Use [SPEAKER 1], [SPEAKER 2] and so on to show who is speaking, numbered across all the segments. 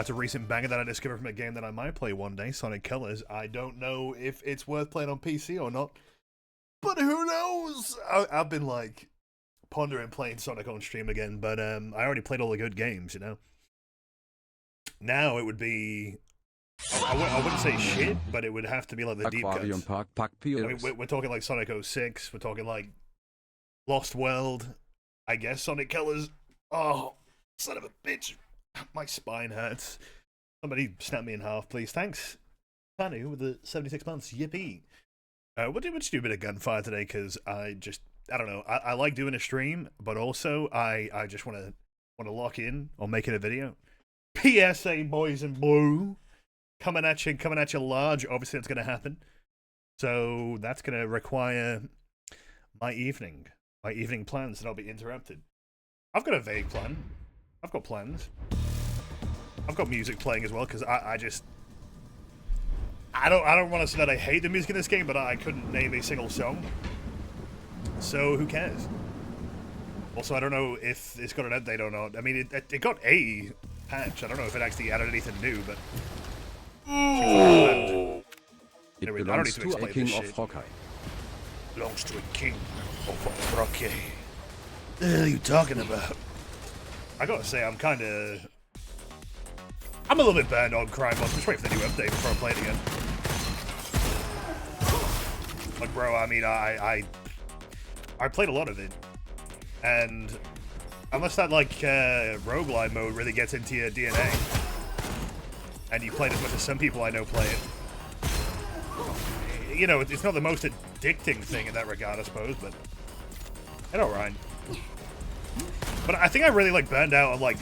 [SPEAKER 1] That's a recent banger that I discovered from a game that I might play one day, Sonic Colors. I don't know if it's worth playing on PC or not, but who knows? I've been like pondering playing Sonic on stream again, but I already played all the good games, you know. Now it would be, I wouldn't say shit, but it would have to be like the deep
[SPEAKER 2] Aquarium
[SPEAKER 1] cuts.
[SPEAKER 2] Park Pack
[SPEAKER 1] I mean, we're talking like Sonic 06, we're talking like Lost World, I guess Sonic Colors. Oh, son of a bitch. My spine hurts. Somebody snap me in half, please. Thanks, Fanny, with the 76 months. Yippee. What did you do a bit of Gunfire today? Because I don't know. I like doing a stream, but also I just want to lock in on making a video. PSA, boys in blue. Coming at you large. Obviously, it's going to happen. So that's going to require my evening plans, and I'll be interrupted. I've got a vague plan. I've got plans. I've got music playing as well, because I don't want to say that I hate the music in this game, but I couldn't name a single song. So who cares? Also, I don't know if it's got an update or not. I mean, it got a patch. I don't know if it actually added anything new, but...
[SPEAKER 2] It
[SPEAKER 1] Anyway,
[SPEAKER 2] belongs to a king of Hawkeye.
[SPEAKER 1] Belongs to a king of Rocky. What the hell are you talking about? I gotta say, I'm a little bit burned on Crime Boss. Just wait for the new update before I play it again. Like, bro, I mean, I played a lot of it, and unless that like roguelite mode really gets into your DNA, and you played as much as some people I know play it, you know, it's not the most addicting thing in that regard, I suppose, but it's alright. But I think I really like burned out on like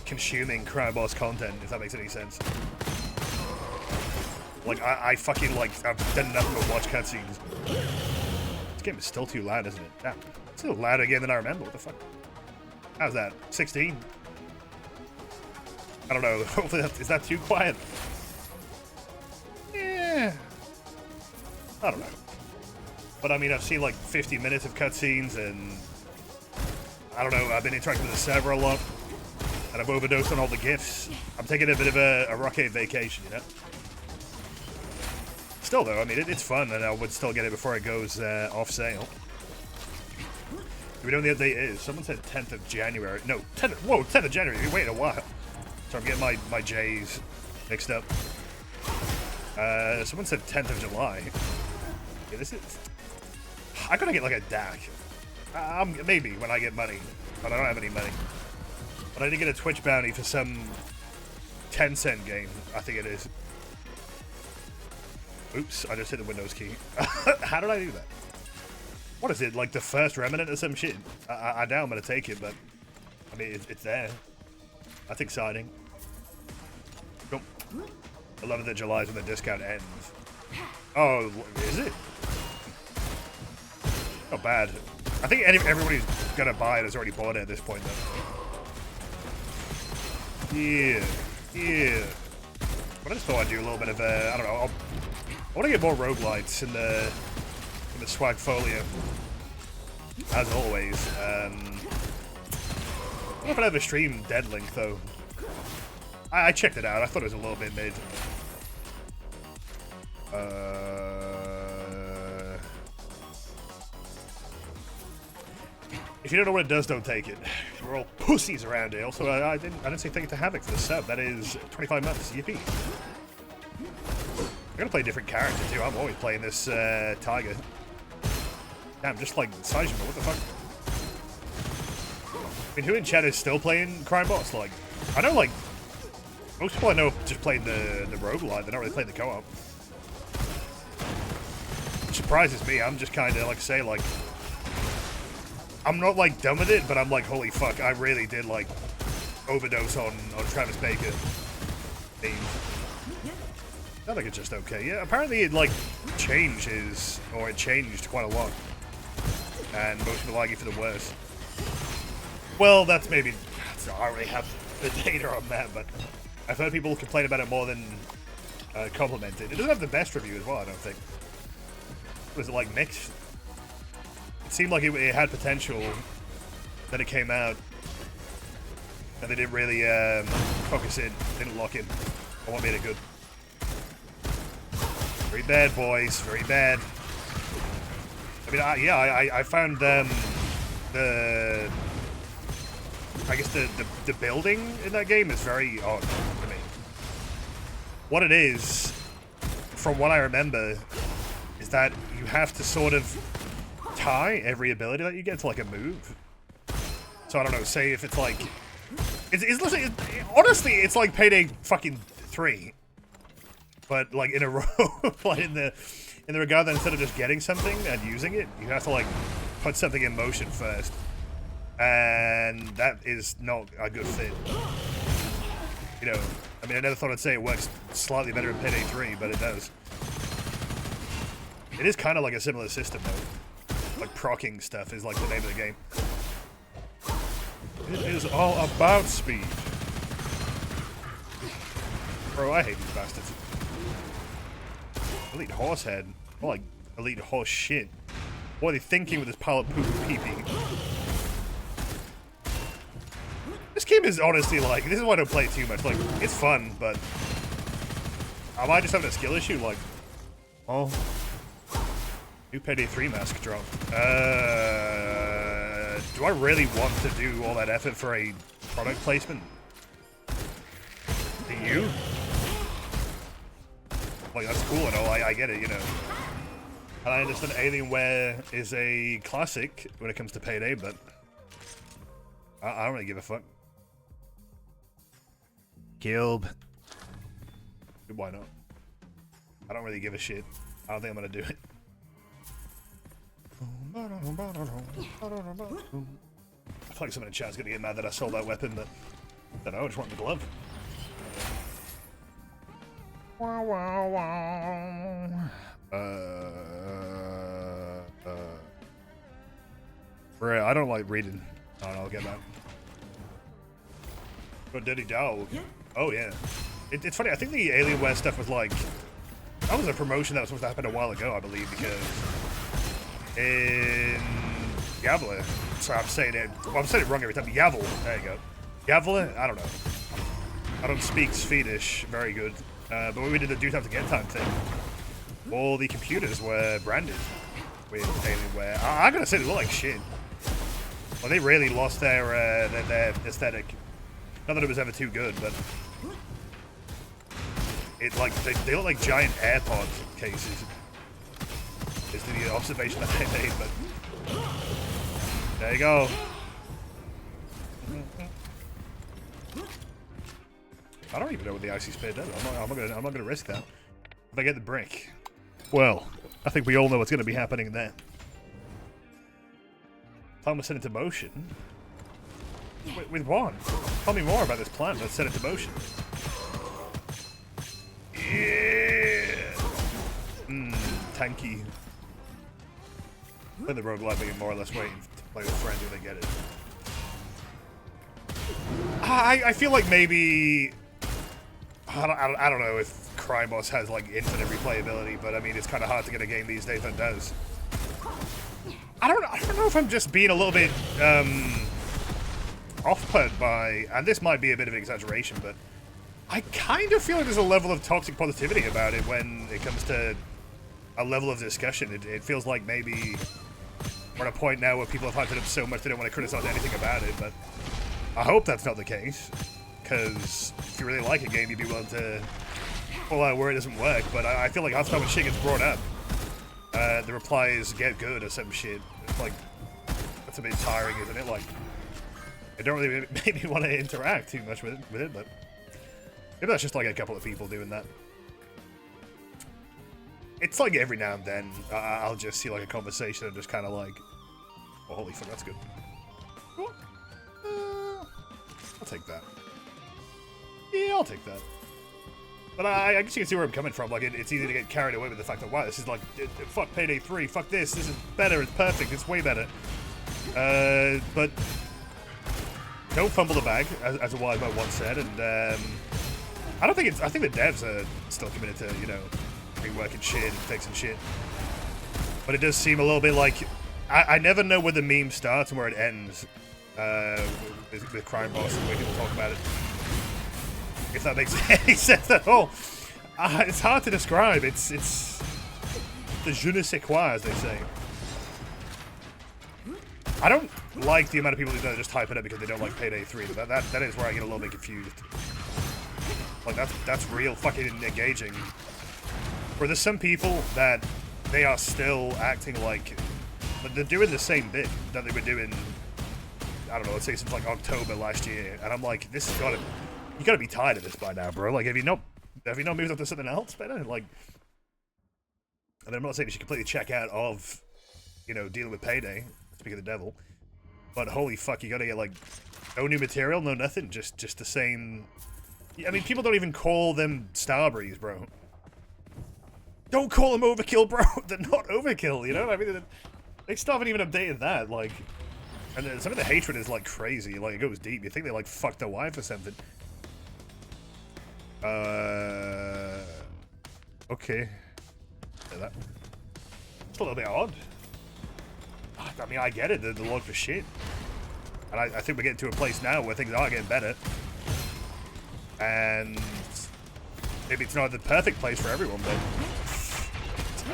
[SPEAKER 1] consuming Crime Boss content, if that makes any sense. Like I fucking like I've done nothing but watch cutscenes. This game is still too loud, isn't it? Damn, it's still louder again than I remember. What the fuck? How's that? 16? I don't know. Hopefully is that too quiet? Yeah. I don't know. But I mean, I've seen like 50 minutes of cutscenes, and I don't know, I've been interacting with the server a lot, and I've overdosed on all the gifts. I'm taking a bit of a Rocky vacation, you know? Still though, I mean, it's fun, and I would still get it before it goes off sale. Do we know when the update is? Someone said 10th of January. No, 10th of January. We waited a while. So I'm getting my J's mixed up. Someone said 10th of July. Yeah, this is... I gotta get like a DAC. Maybe when I get money, but I don't have any money. But I did get a Twitch bounty for some 10-cent game, I think it is. Oops, I just hit the Windows key. How did I do that? What is it, like the first remnant or some shit? I doubt I'm gonna take it, but I mean, it's there. That's exciting. Go. 11th of July is when the discount ends. Oh, is it? Not bad. I think everybody who's gonna buy it has already bought it at this point, though. Yeah. But I just thought I'd do a little bit of I don't know. I want to get more roguelites in the swag folio, as always. I don't know if I'd ever stream Deadlink though. I checked it out. I thought it was a little bit mid. If you don't know what it does, don't take it. We're all pussies around here. Also, I didn't say thank you to Havoc for the sub. That is 25 months. Yippee. I'm gonna play a different character too. I'm always playing this Tiger. Damn, just like Sajima. What the fuck? I mean, who in chat is still playing Crime Boss? Like, I know like most people I know just playing the roguelite. They're not really playing the co-op. Which surprises me. I'm just kind of like say like. I'm not like done with it, but I'm like, holy fuck, I really did like overdose on Travis Baker themes. I think it's just okay. Yeah, apparently it like changed quite a lot. And most people argue for the worse. Well, that's maybe, I don't really have the data on that, but I've heard people complain about it more than compliment it. It doesn't have the best review as well, I don't think. Was it like mixed? It seemed like it had potential, then it came out, and they didn't really focus in. Didn't lock in. I want me to good. Very bad, boys. Very bad. I mean, I found the I guess the building in that game is very odd to me. What it is, from what I remember, is that you have to sort of tie every ability that you get to like a move. So I don't know, say if it's like, honestly, it's like Payday fucking 3, but like in a row, like in the regard that instead of just getting something and using it, you have to like put something in motion first, and that is not a good fit. You know, I mean, I never thought I'd say it works slightly better in Payday 3, but it does. It is kind of like a similar system though. Like procking stuff is like the name of the game. It is all about speed. Bro, I hate these bastards. Elite horse head. More like elite horse shit. What are they thinking with this pile of poop pee-pee? This game is honestly like, this is why I don't play it too much. Like, it's fun, but am I just having a skill issue? Like, oh, new Payday 3 mask drop. Do I really want to do all that effort for a product placement? Do you? Like, that's cool and all, I get it, you know. And I understand Alienware is a classic when it comes to Payday, but I don't really give a fuck. Kilb. Why not? I don't really give a shit. I don't think I'm gonna do it. I feel like someone in chat's gonna get mad that I sold that weapon, but I don't know, I just want the glove. Wow, wow, wow. Bruh, I don't like reading. Oh, no, I'll get that. But Dirty Dog. Oh, yeah. It's funny, I think the Alienware stuff was like... That was a promotion that was supposed to happen a while ago, I believe, because... In... Gavla. Sorry, I'm saying it... Well, I'm saying it wrong every time. Yavel. There you go. Gavla? I don't know. I don't speak Swedish very good. But when we did the Do Time to Get Time thing, all the computers were branded with Alienware. I'm gonna say they look like shit. Well, they really lost their aesthetic. Not that it was ever too good, but it like they look like giant AirPod cases. Is the observation that I made, but there you go. I don't even know what the icy spear does. I'm not gonna risk that. If I get the brick, well, I think we all know what's gonna be happening there. Plan was set into motion. With what? Tell me more about this plan that's set into motion. Yeah. Tanky. Play the roguelike, but you're more or less waiting to play with friends when they get it. I feel like maybe I don't know if Crime Boss has like infinite replayability, but I mean it's kind of hard to get a game these days that does. I don't know if I'm just being a little bit off-put by, and this might be a bit of an exaggeration, but I kind of feel like there's a level of toxic positivity about it when it comes to a level of discussion. It feels like maybe we're at a point now where people have hyped it up so much they don't want to criticize anything about it, but I hope that's not the case, because if you really like a game, you'd be willing to pull out where it doesn't work, but I feel like half the time when shit gets brought up, the reply is get good or some shit. It's like, that's a bit tiring, isn't it? Like, it don't really make me want to interact too much with it, but maybe that's just like a couple of people doing that. It's like every now and then, I'll just see like a conversation and just kind of like, oh, holy fuck, that's good. I'll take that. Yeah, I'll take that. But I guess you can see where I'm coming from. Like, it's easy to get carried away with the fact that, wow, this is like, fuck Payday 3, fuck this is better, it's perfect, it's way better. But don't fumble the bag, as a wise man once said, and I think the devs are still committed to, you know, reworking shit and fixing shit. But it does seem a little bit like, I never know where the meme starts and where it ends with Crime Boss and the way people talk about it. If that makes any sense at all. It's hard to describe. It's the je ne sais quoi, as they say. I don't like the amount of people who just hype it up because they don't like Payday 3. That is where I get a little bit confused. Like, that's real fucking engaging. Where there's some people that they are still acting like... But they're doing the same bit that they were doing, I don't know, let's say since like October last year. And I'm like, this has gotta... You gotta be tired of this by now, bro. Like, have you not moved on to something else better? Like... And I'm not saying you should completely check out of, you know, dealing with Payday. Speak of the devil. But holy fuck, you gotta get, like, no new material, no nothing. Just the same... I mean, people don't even call them Starbreeze, bro. Don't call them overkill, bro. They're not overkill, you know? I mean, they still haven't even updated that, like... And some of the hatred is, like, crazy. Like, it goes deep. You think they, like, fucked their wife or something. Okay. Yeah, that... It's a little bit odd. I mean, I get it. They're log for shit. And I think we're getting to a place now where things are getting better. And... Maybe it's not the perfect place for everyone, but...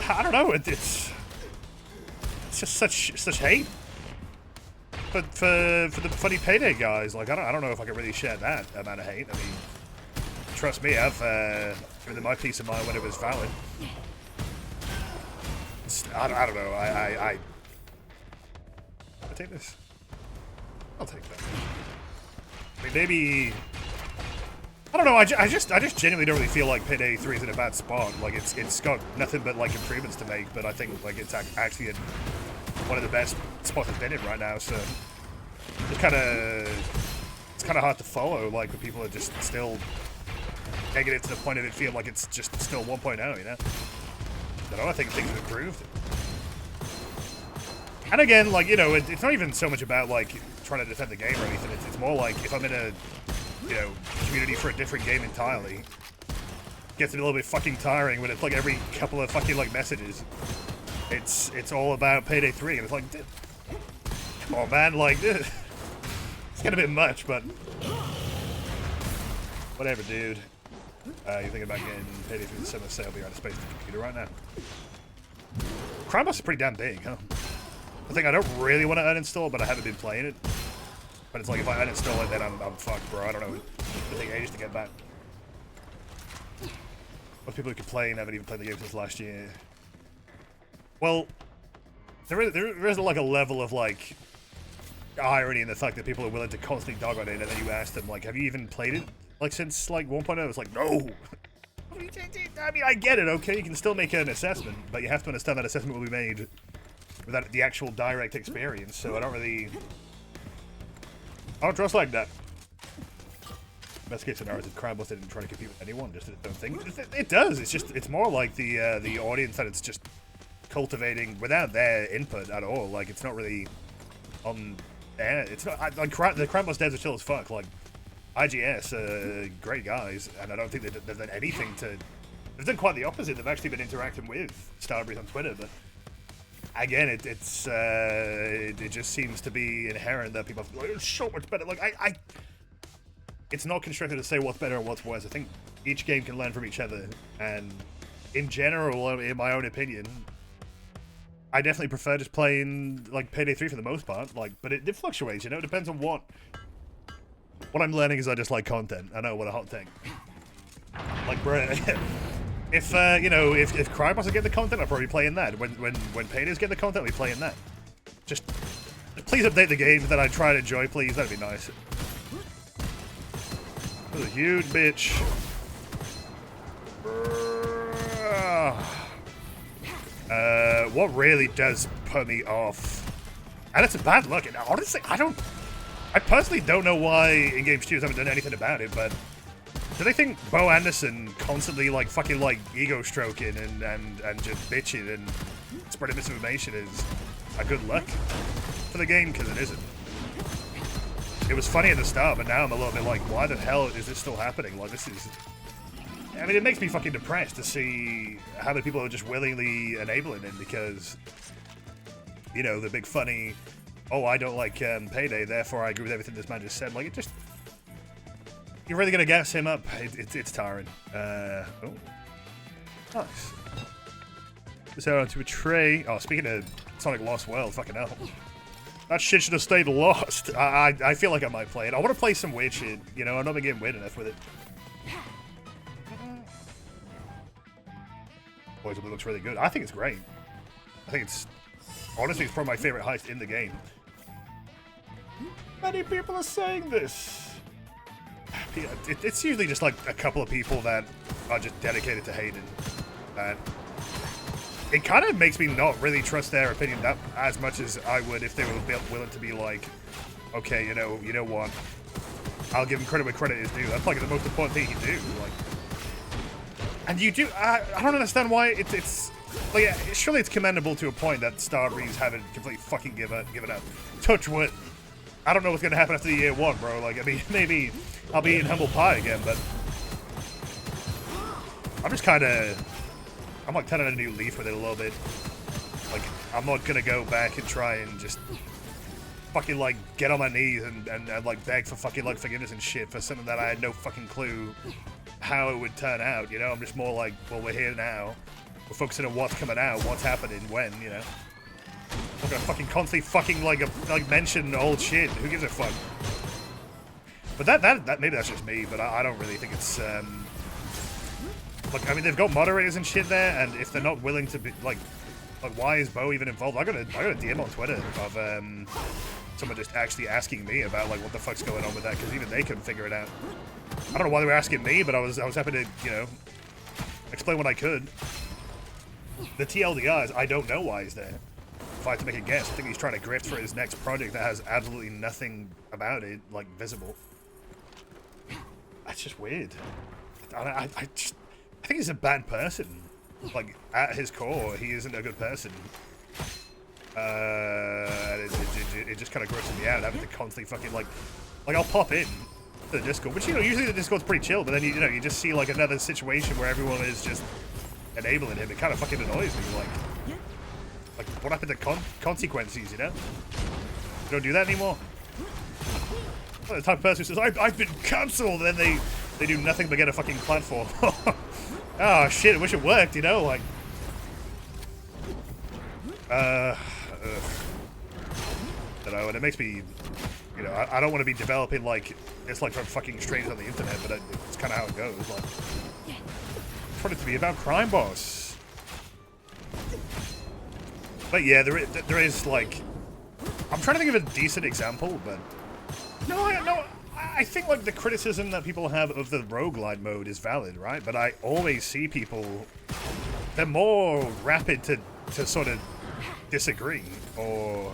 [SPEAKER 1] I don't know. It's just such hate. But for the funny Payday guys, like, I don't know if I can really share that amount of hate. I mean, trust me, I've given them my peace of mind when it was valid. I don't know. I take this. I'll take that. I mean, maybe. I don't know. I just genuinely don't really feel like Payday 3 is in a bad spot. Like it's got nothing but like improvements to make, but I think like it's actually in one of the best spots it's been in right now. So it's kind of hard to follow. Like when people are just still negative to the point of it feel like it's just still 1.0. You know. I don't know. I think things have improved. And again, like, you know, it's not even so much about, like, trying to defend the game or anything. It's more like, if I'm in a, you know, community for a different game entirely, it gets a little bit fucking tiring when it's, like, every couple of fucking, like, messages. It's all about Payday 3, and it's like, dude, come on, man, like, it's getting a bit much, but... Whatever, dude. You're thinking about getting Payday 3 the summer sale, but you're out of space for the computer right now. Crime Boss is pretty damn big, huh? I think I don't really want to uninstall, but I haven't been playing it. But it's like if I uninstall it, then I'm fucked, bro. I don't know. It'll take ages to get back. Most people who complain haven't even played the game since last year. Well, there is like a level of like irony in the fact that people are willing to constantly dog on it, and then you ask them like, "Have you even played it like since like 1.0?" It's like, no. I mean, I get it. Okay, you can still make an assessment, but you have to understand that assessment will be made without the actual direct experience, so I don't trust like that. Best case scenario is if Crime Boss didn't try to compete with anyone, just don't think. It does, it's more like the audience that it's just cultivating without their input at all. Like, it's not really on air. It's not, like, the Crime Boss devs are chill as fuck. Like, IGS, great guys, and I don't think they've done anything to... They've done quite the opposite. They've actually been interacting with Starbreeze on Twitter, but... Again, it just seems to be inherent that people are like, it's so much better. Like, it's not constructed to say what's better and what's worse. I think each game can learn from each other, and in general, in my own opinion, I definitely prefer just playing like Payday 3 for the most part. Like, but it fluctuates, you know. It depends on what. What I'm learning is I just like content. I know, what a hot take. Like, bro. If you know, if Crime Boss get the content, I'll probably play in that. When Paydays get the content, we play in that. Just please update the games that I try to enjoy, please. That'd be nice. That was a huge bitch. What really does put me off, and it's a bad look. And honestly, I personally don't know why in-game studios haven't done anything about it, but. Do they think Bo Anderson constantly like fucking like ego stroking and just bitching and spreading misinformation is a good luck for the game? Because it isn't. It was funny at the start, but now I'm a little bit like, why the hell is this still happening? Like, this is... I mean, it makes me fucking depressed to see how many people are just willingly enabling it because, you know, the big funny, oh, I don't like Payday, therefore I agree with everything this man just said. Like, it just... You're really gonna gas him up? It's tiring. Oh, nice. Just out onto a tray. Oh, speaking of Sonic Lost World, fucking hell. That shit should have stayed lost. I feel like I might play it. I want to play some weird shit. You know, I'm not getting weird enough with it. Boys, it looks really good. I think it's great. I think it's... Honestly, it's probably my favorite heist in the game. Many people are saying this. It's usually just like a couple of people that are just dedicated to hating. And it kind of makes me not really trust their opinion that as much as I would if they were willing to be like, okay, you know what? I'll give him credit where credit is due. That's like the most important thing you can do. Like, and you do. I don't understand why it's like, yeah, surely it's commendable to a point that Starbreeze haven't completely fucking given up. Touch wood. I don't know what's gonna happen after the year 1, bro. Like, I mean, maybe I'll be in humble pie again, but I'm just kind of, I'm like turning a new leaf with it a little bit. Like, I'm not gonna go back and try and just fucking like get on my knees and like beg for fucking like forgiveness and shit for something that I had no fucking clue how it would turn out. You know, I'm just more like, well, we're here now. We're focusing on what's coming out, what's happening, when. You know. I'm gonna fucking constantly fucking like mention old shit. Who gives a fuck? But that maybe that's just me. But I don't really think it's like, I mean, they've got moderators and shit there, and if they're not willing to be like why is Bo even involved? I got a DM on Twitter of someone just actually asking me about like what the fuck's going on with that, because even they couldn't figure it out. I don't know why they were asking me, but I was happy to, you know, explain what I could. The TLDR is I don't know why he's there. If I had to make a guess, I think he's trying to grift for his next project that has absolutely nothing about it, like, visible. That's just weird. I think he's a bad person. Like, at his core, he isn't a good person. It just kind of grosses me out having to constantly fucking, like I'll pop in to the Discord, which, you know, usually the Discord's pretty chill, but then, you know, you just see, like, another situation where everyone is just enabling him. It kind of fucking annoys me, like, what happened to consequences, you know? You don't do that anymore. I'm the type of person who says, I've been cancelled, and then they do nothing but get a fucking platform. Oh, shit, I wish it worked, you know? Like, I don't know, and it makes me, you know, I don't want to be developing, like, it's like from fucking strangers on the internet, but it's kind of how it goes. Like, I want it to be about Crime Boss. But yeah, there is, like, I'm trying to think of a decent example, but no, I think, like, the criticism that people have of the roguelite mode is valid, right? But I always see people, they're more rapid to sort of disagree or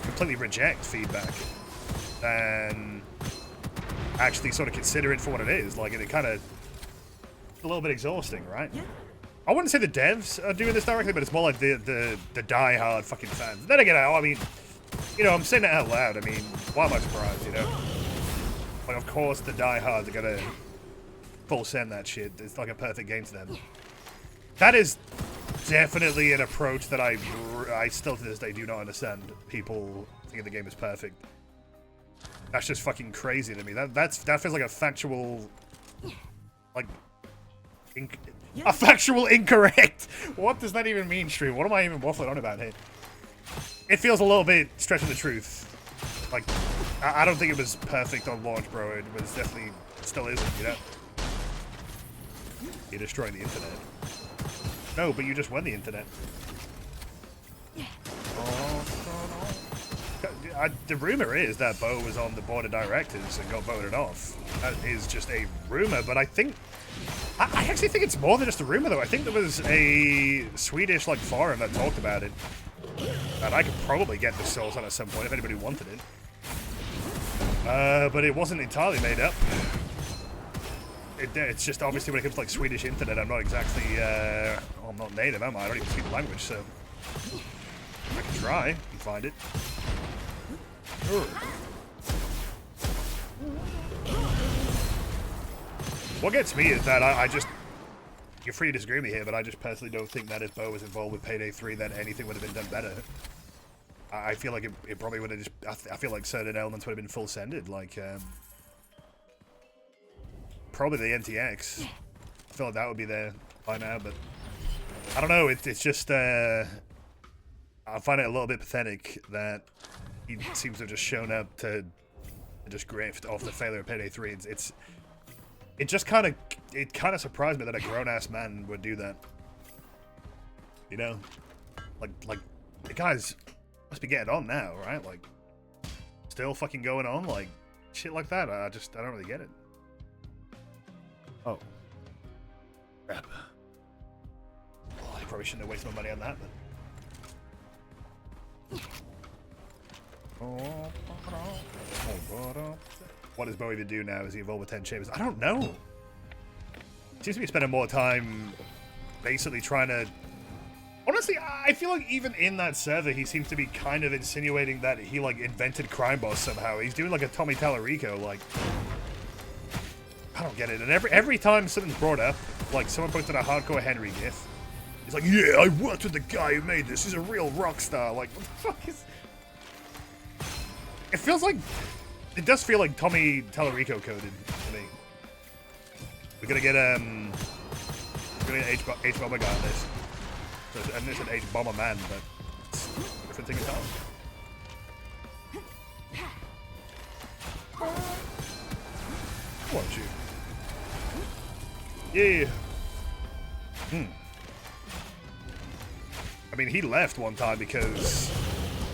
[SPEAKER 1] completely reject feedback than actually sort of consider it for what it is. Like, it kind of a little bit exhausting, right? I wouldn't say the devs are doing this directly, but it's more like the die-hard fucking fans. Then again, I mean, you know, I'm saying it out loud. I mean, why am I surprised, you know? Like, of course the die-hards are gonna full send that shit. It's like a perfect game to them. That is definitely an approach that I still to this day do not understand. People thinking the game is perfect. That's just fucking crazy to me. That feels like a factual, like, a factual incorrect. What does that even mean, stream? What am I even waffling on about here? It feels a little bit stretching the truth. Like, I don't think it was perfect on launch, bro. It was definitely, still isn't, you know? You're destroying the internet. No, but you just won the internet. The rumor is that Bo was on the board of directors and got voted off. That is just a rumor, but I think... I actually think it's more than just a rumor, though. I think there was a Swedish, like, forum that talked about it. And I could probably get the source on at some point if anybody wanted it. But it wasn't entirely made up. It's just obviously when it comes to, like, Swedish internet, I'm not exactly, well, I'm not native, am I? I don't even speak the language, so I can try and find it. What gets me is that I just, you're free to disagree with me here, but I just personally don't think that if Bo was involved with Payday 3, then anything would have been done better. I feel like it probably would have just, I feel like certain elements would have been full-sended, like, probably the NTX. I feel like that would be there by now, but I don't know. It's just I find it a little bit pathetic that he seems to have just shown up to just grift off the failure of Payday 3. It just kind of surprised me that a grown-ass man would do that. You know, like the guys must be getting on now, right? Like, still fucking going on, like shit like that. I don't really get it. Oh, crap. Well, I probably shouldn't have wasted my money on that, but. What does Bo even do now? Is he evolve with 10 chambers? I don't know. Seems to be spending more time basically trying to... Honestly, I feel like even in that server, he seems to be kind of insinuating that he, like, invented Crime Boss somehow. He's doing, like, a Tommy Tallarico, like... I don't get it. And every time something's brought up, like, someone posted a Hardcore Henry gif, he's like, yeah, I worked with the guy who made this. He's a real rock star. Like, what the fuck is... It feels like... It does feel like Tommy Tallarico coded to me. We're gonna get, H-Bomber guy on this. So, and this is an H-Bomber man, but it's a different thing entirely. Why don't you? Yeah. I mean, he left one time because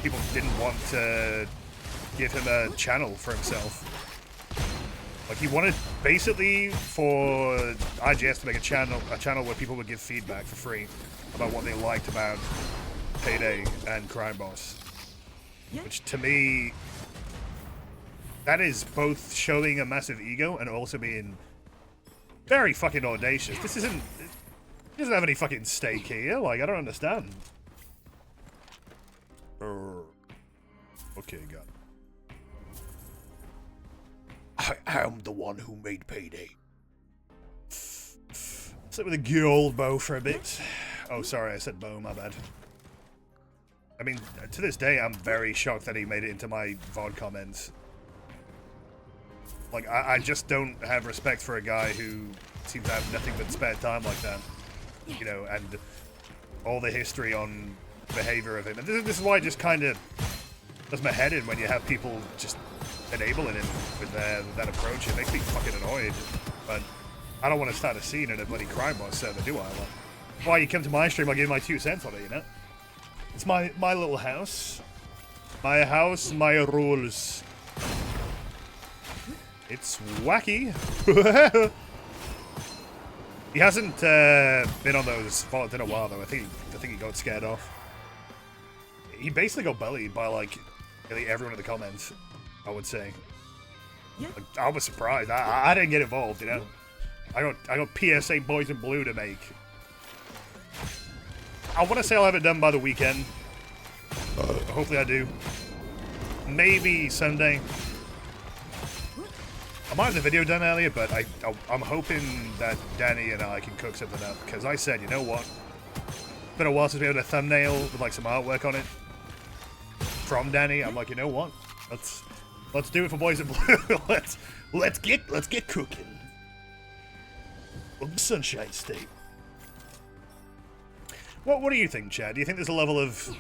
[SPEAKER 1] people didn't want to give him a channel for himself. Like, he wanted basically for IGS to make a channel where people would give feedback for free about what they liked about Payday and Crime Boss. Which to me, that is both showing a massive ego and also being very fucking audacious. This isn't... He doesn't have any fucking stake here. Like, I don't understand. Okay, got it. I am the one who made Payday. Sit with a good old Bo for a bit. Oh, sorry, I said Bo, my bad. I mean, to this day, I'm very shocked that he made it into my VOD comments. Like, I just don't have respect for a guy who seems to have nothing but spare time like that. You know, and all the history on behavior of him. And this is why it just kind of does my head in when you have people just enabling him with that approach. It makes me fucking annoyed. But I don't want to start a scene in a bloody Crime Boss server, do I? Like, why you come to my stream, I'll give you my 2 cents on it, you know? It's my little house. My house, my rules. It's wacky. He hasn't been on those VODs in a while, though. I think he got scared off. He basically got bullied by, like, nearly everyone in the comments, I would say. Like, I was surprised. I didn't get involved, you know? I got PSA Boys in Blue to make. I want to say I'll have it done by the weekend. Hopefully I do. Maybe Sunday. I might have the video done earlier, but I'm hoping that Danny and I can cook something up. Because I said, you know what? It's been a while since we had a thumbnail with like some artwork on it from Danny. I'm like, you know what? Let's do it for Boys in Blue. let's get cooking. Sunshine State. What do you think, Chad? Do you think there's a level of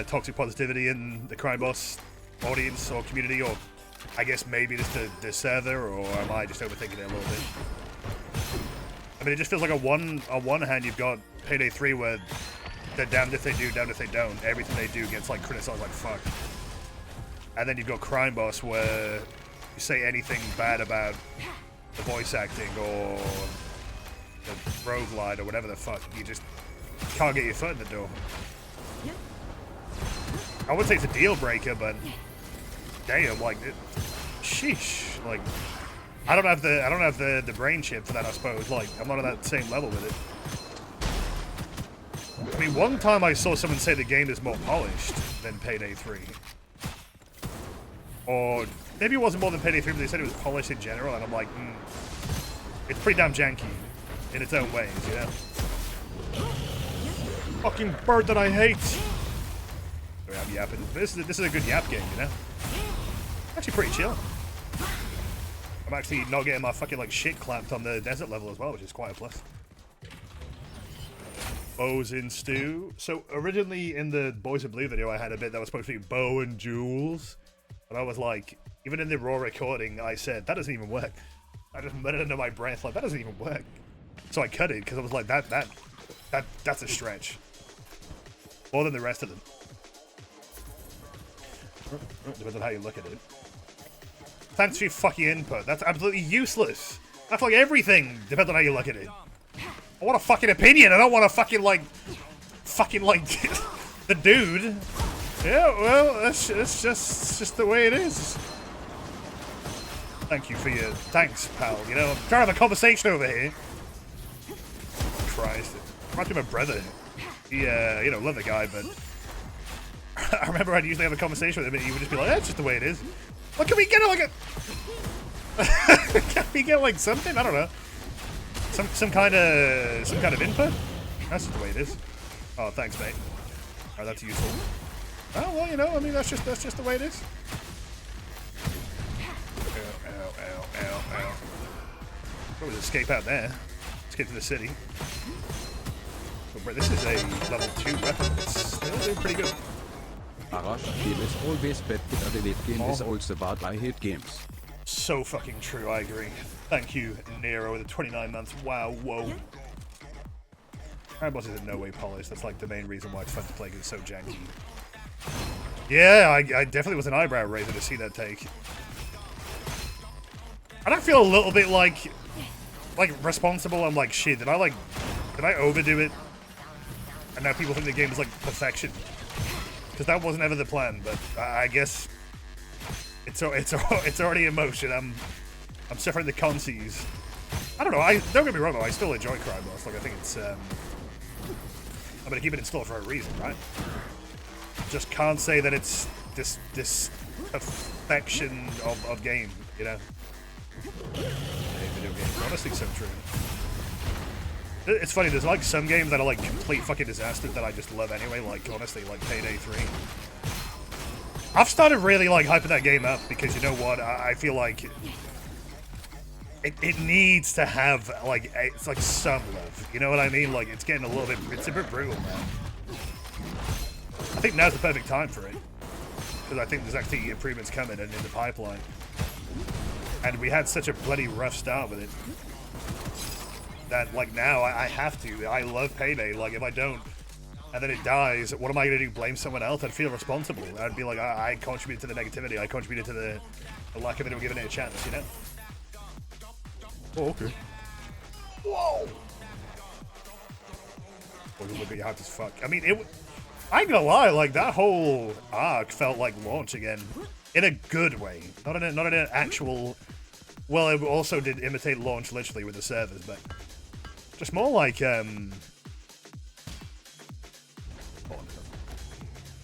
[SPEAKER 1] toxic positivity in the Crime Boss audience or community, or I guess maybe just the server, or am I just overthinking it a little bit? I mean, it just feels like on one hand you've got Payday 3 where they're damned if they do, damned if they don't. Everything they do gets like criticized like fuck. And then you've got Crime Boss where you say anything bad about the voice acting or the roguelite or whatever the fuck, you just can't get your foot in the door. I wouldn't say it's a deal breaker, but damn, like, sheesh, like, I don't have the brain chip for that, I suppose. Like, I'm not on that same level with it. I mean, one time I saw someone say the game is more polished than Payday 3. Or maybe it wasn't more than Payday 3, but they said it was polished in general, and I'm like, it's pretty damn janky in its own ways, you know? Fucking bird that I hate! Sorry, I'm yapping. This is a good yap game, you know? Actually pretty chill. I'm actually not getting my fucking like shit clamped on the desert level as well, which is quite a plus. Bows in stew. So originally in the Boys in Blue video, I had a bit that was supposed to be bow and jewels, and I was like, even in the raw recording, I said that doesn't even work. I just muttered under my breath like that doesn't even work. So I cut it because I was like that's a stretch. More than the rest of them. Depends on how you look at it. Thanks for your fucking input. That's absolutely useless. That's like everything. Depends on how you look at it. I want a fucking opinion. I don't want a fucking like the dude. Yeah, well, it's just the way it is. Thank you for your thanks, pal. You know, I'm trying to have a conversation over here. Christ, reminds me of my brother. He, you know, love the guy, but I remember I'd usually have a conversation with him, and he would just be like, "That's just the way it is." Well, can we get like a? Can we get like something? I don't know. Some kind of input. That's just the way it is. Oh, thanks, mate. Oh, that's useful. Oh well, you know, I mean, that's just the way it is. Ow, ow, ow, ow, ow. Probably escape out there. Let's get to the city. Oh, this is a level 2 weapon. It's still doing pretty good.
[SPEAKER 2] Arash, game is always bad, but a delete game is also bad. I hate games.
[SPEAKER 1] So fucking true, I agree. Thank you, Nero, with the 29 months. Wow, whoa. Crime Boss is in no way polished. That's like the main reason why it's fun to play, because it's so janky. Yeah, I definitely was an eyebrow raiser to see that take. And I feel a little bit like responsible. I'm like, shit, did I overdo it? And now people think the game is like perfection. Because that wasn't ever the plan, but I guess it's already in motion. I'm suffering the consequences. I don't know. Don't get me wrong though. I still enjoy Crime Boss. Like I think it's I'm gonna keep it in store for a reason, right? Just can't say that it's this perfection of game, you know. Video games, honestly, so true. It's funny, there's like some games that are like complete fucking disasters that I just love anyway, like honestly, like Payday 3. I've started really like hyping that game up because you know what, I feel like it needs to have like, it's like some love, you know what I mean? Like it's getting a little bit, it's a bit brutal, man. I think now's the perfect time for it. Because I think there's actually improvements coming in the pipeline. And we had such a bloody rough start with it. That, like, now I have to. I love Payday. Like, if I don't, and then it dies, what am I going to do? Blame someone else? I'd feel responsible. I'd be like, I contributed to the negativity. I contributed to the lack of anyone giving it a chance, you know? Oh, okay. Whoa! Oh, you look at your hype as fuck. I mean, I ain't gonna lie, like, that whole arc felt like launch again. In a good way. Not in an actual... Well, it also did imitate launch literally with the servers, but... Just more like,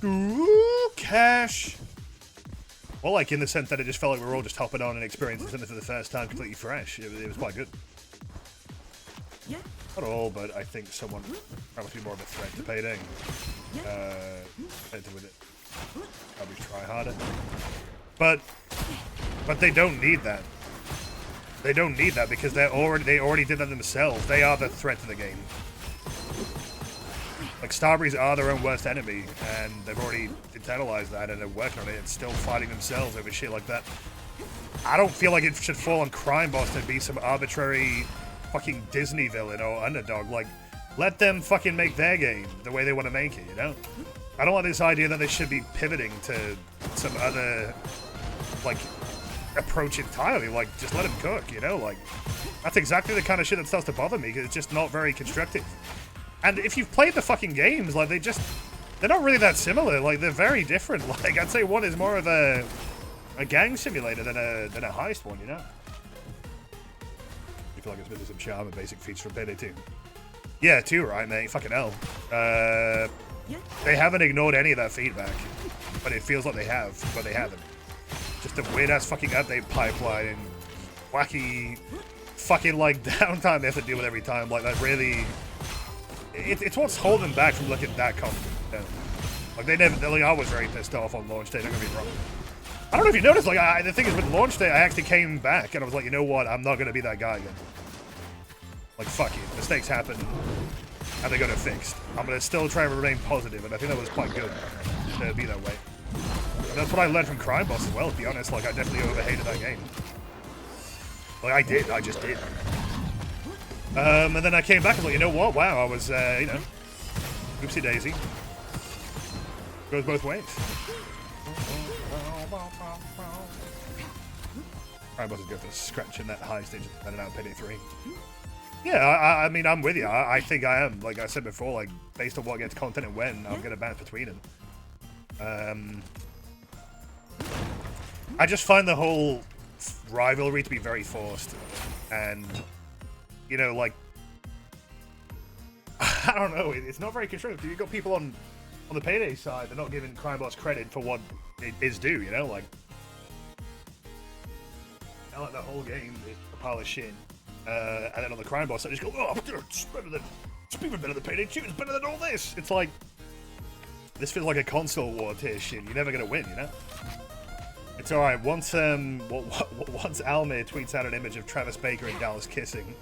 [SPEAKER 1] Ooh, cash! More like in the sense that it just felt like we were all just hopping on and experiencing something for the first time completely fresh. It was quite good.
[SPEAKER 3] Yeah.
[SPEAKER 1] Not all, but I think someone probably be more of a threat to Payday. With it. Probably try harder. But they don't need that. They don't need that because they already did that themselves. They are the threat to the game. Like Starbreeze are their own worst enemy, and they've already internalized that and they're working on it and still fighting themselves over shit like that. I don't feel like it should fall on Crime Boss to be some arbitrary fucking Disney villain or underdog. Like, let them fucking make their game the way they want to make it, you know? I don't want this idea that they should be pivoting to some other, like, approach entirely. Like, just let them cook, you know? Like, that's exactly the kind of shit that starts to bother me, because it's just not very constructive. And if you've played the fucking games, like, they're not really that similar. Like, they're very different. Like, I'd say one is more of a gang simulator than a heist one, you know? You feel like it's missing some charm and basic features from Payday 2. Yeah, 2, right, mate? Fucking hell. They haven't ignored any of that feedback, but it feels like they have, but they haven't. Just a weird-ass fucking update pipeline and wacky fucking, like, downtime they have to deal with every time. Like, that really... It's what's holding them back from looking that confident. You know? Like, I was very pissed off on launch day, don't get me wrong. I don't know if you noticed, like, the thing is, with launch day, I actually came back, and I was like, you know what, I'm not going to be that guy again. Like, fuck you. Mistakes happen, and they got it fixed. I'm going to still try and remain positive, and I think that was quite good to be that way. And that's what I learned from Crime Boss as well, to be honest. Like, I definitely overhated that game. Like, I just did. And then I came back and was like, you know what, wow, I was, you know, oopsie daisy. Goes both ways. Crime Boss is good for scratching that high stage and then out Payday 3. Yeah, I mean, I'm with you. I think I am. Like I said before, like, based on what gets content and when, I'm going to bounce between them. I just find the whole rivalry to be very forced. And, you know, like, I don't know. It's not very constructive. You've got people on the Payday side, they're not giving Crime Boss credit for what it is due, you know? Like, I like the whole game is a pile of shit. And then on the Crime Boss, I just go, oh, it's even better than Payday 2, it's better than all this. It's like, this feels like a console war tier shit. You're never gonna win, you know? It's alright, once Almir tweets out an image of Travis Baker and Dallas kissing,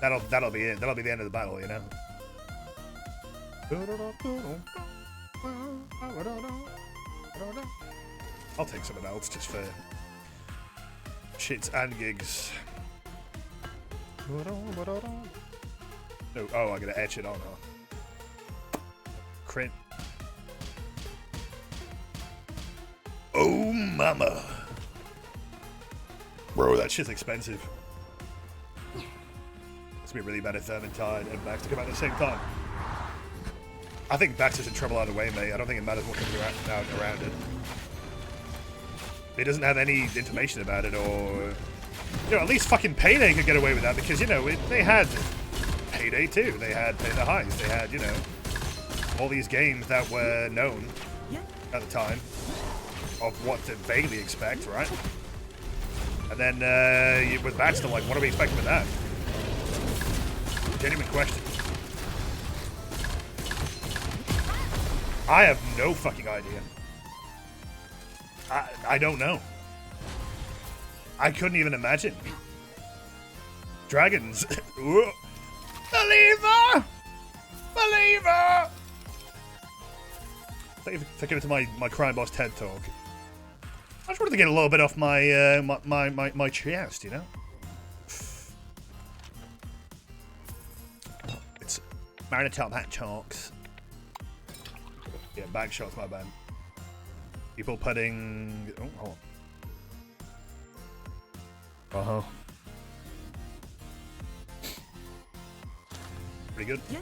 [SPEAKER 1] that'll be it. That'll be the end of the battle, you know? I'll take someone else just for shits and gigs. No, oh, I gotta etch it on, huh? Crit. Oh, mama. Bro, that shit's expensive. It's gonna be really bad if Vermintide and Bax come out at the same time. I think Bax is in trouble either way, mate. I don't think it matters what comes around it. It doesn't have any information about it, or... You know, at least fucking Payday could get away with that, because, you know, they had Payday 2, they had Pay the Heist, they had, you know, all these games that were known at the time of what to vaguely expect, right? And then with Baxter, like, what are we expecting with that? Genuine question. I have no fucking idea. I don't know. I couldn't even imagine. Dragons. Believer! Believer! Thank you for coming to my Crime Boss TED Talk. I just wanted to get a little bit off my my chest, you know? It's MarioInATopHat Talks. Yeah, back shots, my bad. People putting... Oh, hold on. Uh-huh. Pretty good.
[SPEAKER 3] Yeah.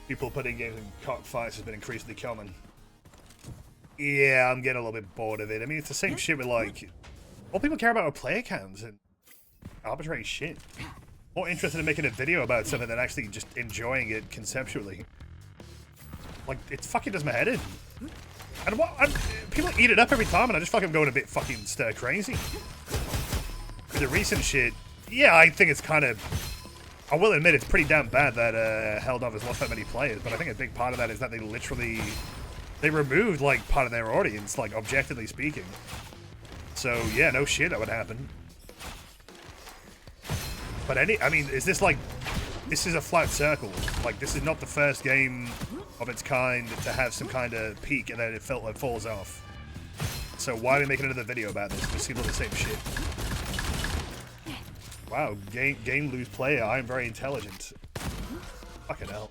[SPEAKER 1] People putting games in cockfights has been increasingly common. Yeah, I'm getting a little bit bored of it. I mean, it's the same shit with, like... All people care about are player counts and arbitrary shit. More interested in making a video about something than actually just enjoying it conceptually. Like, it fucking does my head in. And people eat it up every time, and I just fucking going a bit fucking stir crazy. With the recent shit, yeah, I think it's kind of... I will admit it's pretty damn bad that Held Off has lost that many players, but I think a big part of that is that they removed, like, part of their audience, like, objectively speaking. So, yeah, no shit, that would happen. But I mean, is this, like... This is a flat circle. Like, this is not the first game of its kind to have some kind of peak and then it falls off. So why are we making another video about this? It seems like the same shit. Wow, game lose player. I am very intelligent. Fucking hell.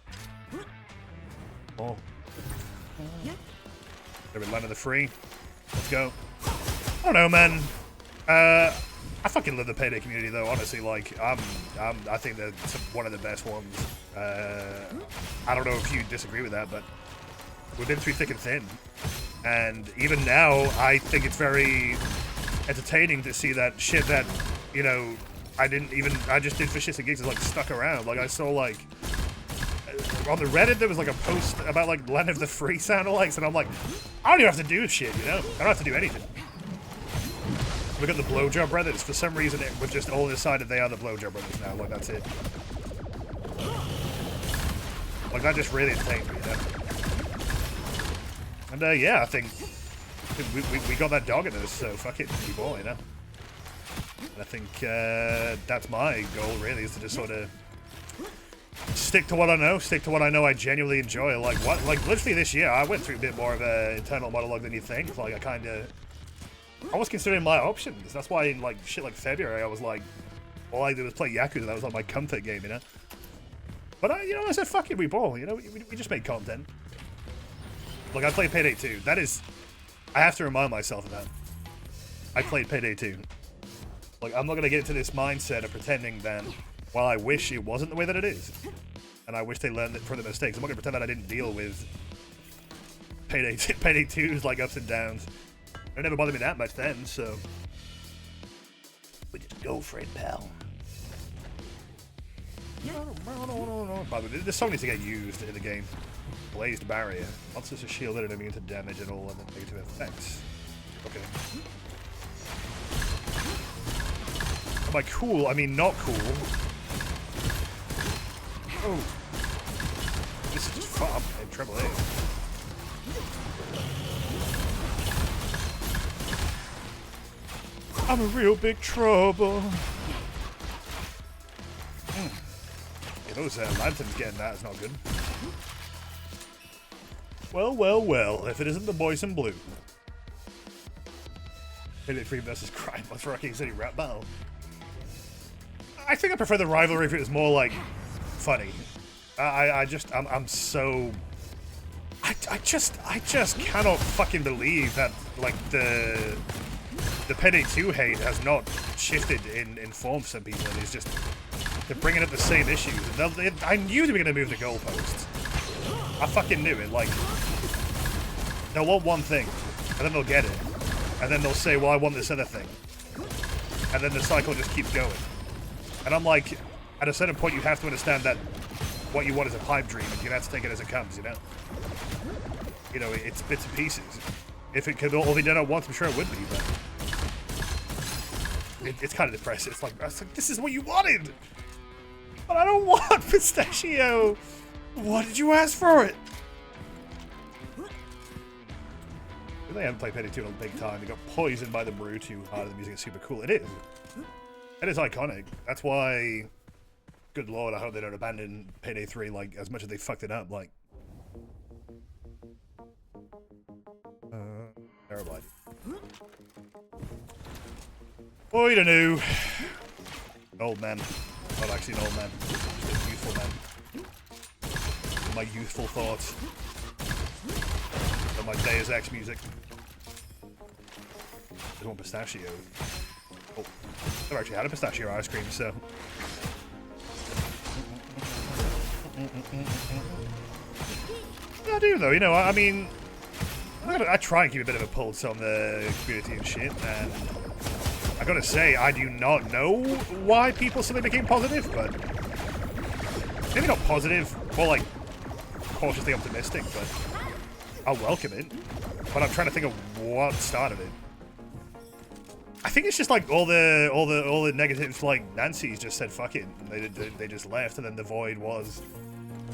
[SPEAKER 1] Oh. Every land of the free. Let's go. I don't know, man. I fucking love the Payday community, though. Honestly, like, I think they're one of the best ones. I don't know if you disagree with that, but we've been through thick and thin, and even now, I think it's very entertaining to see that shit that, you know, I just did for shits and gigs is like stuck around. Like, I saw, like, on the Reddit there was like a post about like Land of the Free sound alikes, and I'm like, I don't even have to do shit, you know? I don't have to do anything. We got the Blowjob Brothers. For some reason, we've just all decided they are the Blowjob Brothers now. Like, that's it. Like, that just really entertained me, you know? And, yeah, I think we got that dog in us, so fuck it, we ball, you know. And I think that's my goal, really, is to just sort of stick to what I know, stick to what I know I genuinely enjoy. Like literally this year, I went through a bit more of an internal monologue than you think. Like I was considering my options. That's why in like shit like February, I was like, all I did was play Yakuza. That was like my comfort game, you know. But I said, fuck it, we ball. You know, we just made content. Like I played Payday 2. That is, I have to remind myself of that. I played Payday 2. Like, I'm not gonna get into this mindset of pretending that, while I wish it wasn't the way that it is, and I wish they learned from the mistakes, I'm not gonna pretend that I didn't deal with Payday 2's like ups and downs. It never bothered me that much then, so we just go for it, pal. By the way, this song needs to get used in the game. Blazed Barrier. Monsters are shielded and immune to damage and all other negative effects. Okay. Am I cool? I mean, not cool. Oh. This is just fun in Triple A. I'm in real big trouble. Yeah, those lanterns getting that is not good. Well, if it isn't the boys in blue. Payday 3 versus Crime Boss Rocky City rap battle. I think I prefer the rivalry if it was more like funny. I'm so. I just cannot fucking believe that like the Payday 2 hate has not shifted in form for some people, and it's just they're bringing up the same issues. I knew they were gonna move the goalposts. I fucking knew it. Like they'll want one thing, and then they'll get it, and then they'll say, "Well, I want this other thing," and then the cycle just keeps going. And I'm like, at a certain point, you have to understand that what you want is a pipe dream, and you have to take it as it comes, you know? You know, it's bits and pieces. If it could all be done at once, I'm sure it would be, but it's kind of depressing. It's like, this is what you wanted! But I don't want pistachio! Why did you ask for it? They haven't played Payday 2 in a big time. They got poisoned by the brew too hard, the music is super cool. It is. It is iconic. That's why, good lord, I hope they don't abandon Payday 3 like as much as they fucked it up. Like, terrible idea. Boy, don't know. Old man, not actually an old man, just a youthful man. My youthful thoughts. And my Deus Ex music. I want pistachio. Oh, I've actually had a pistachio ice cream, so. I do though, you know. I mean, I try and keep a bit of a pulse on the community and shit, and I gotta say, I do not know why people suddenly became positive, but maybe not positive, more like cautiously optimistic. But I'll welcome it. But I'm trying to think of what started it. I think it's just like all the negatives. Like Nancy's just said fuck it, and they just left, and then the void was,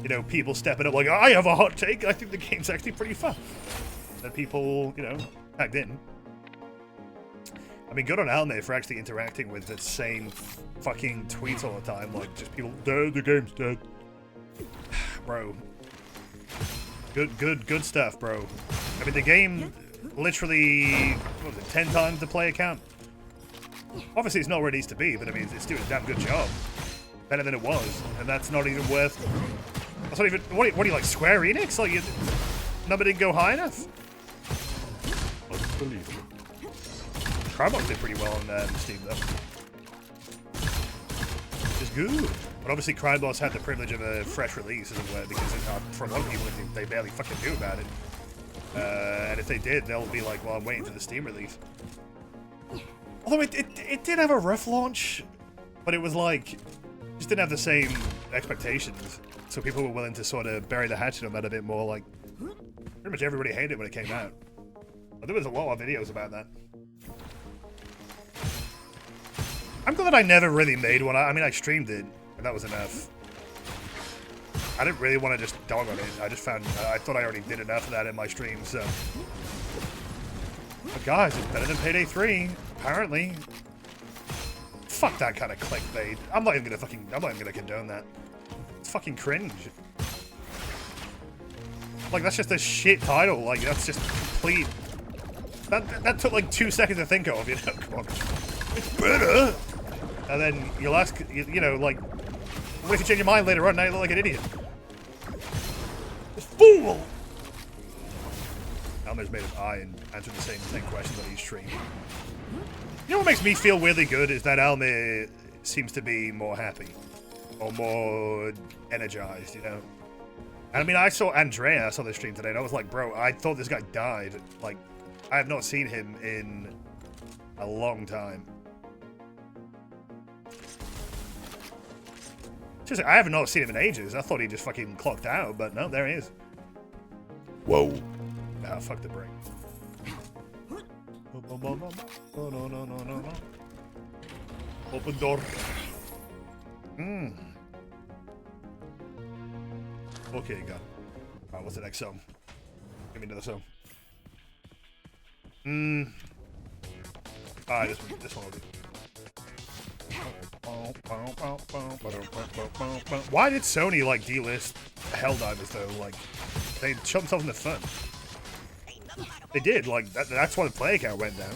[SPEAKER 1] you know, people stepping up like, I have a hot take. I think the game's actually pretty fun. And people, you know, tagged in. I mean, good on Alme for actually interacting with the same fucking tweets all the time. Like, just people, the game's dead. Bro. Good stuff, bro. I mean, the game literally, what was it, 10 times the player count? Obviously, it's not where it needs to be, but I mean, it's doing a damn good job. Better than it was, and that's not even worth. That's not even. What are you like, Square Enix? Like, number didn't go high enough. Unbelievable. Crybot did pretty well on Steam though, which is good. But obviously, Crybot had the privilege of a fresh release, as it were, because for a lot of people, they barely fucking knew about it. And if they did, they'll be like, "Well, I'm waiting for the Steam release." Although it did have a rough launch, but it was like just didn't have the same expectations, so people were willing to sort of bury the hatchet on that a bit more. Like, pretty much everybody hated it when it came out. But there was a lot of videos about that. I'm glad I never really made one. I mean, I streamed it, and that was enough. I didn't really want to just dog on it. I just found I thought I already did enough of that in my stream, so Guys, it's better than Payday 3, apparently. Fuck that kind of clickbait. I'm not even gonna condone that. It's fucking cringe. Like, that's just a shit title. Like, that's just complete. That took like 2 seconds to think of, you know? Come on. It's better! And then you'll ask, you know, like, what if you change your mind later on? Now you look like an idiot. Fool! Alma's made of eye and answered the same questions on each stream. You know what makes me feel weirdly good is that Alma seems to be more happy. Or more energized, you know? And I mean, I saw Andreas on the stream today and I was like, bro, I thought this guy died. Like, I have not seen him in a long time. Just, I have not seen him in ages. I thought he just fucking clocked out, but no, there he is. Whoa. Ah, fuck the brain. No. Open door. Okay, got it. Alright, what's the next song? Give me another song. Alright, this one will do. Why did Sony like delist Helldivers though? Like, they shot themselves in the foot. They did. Like that's why the player count went down.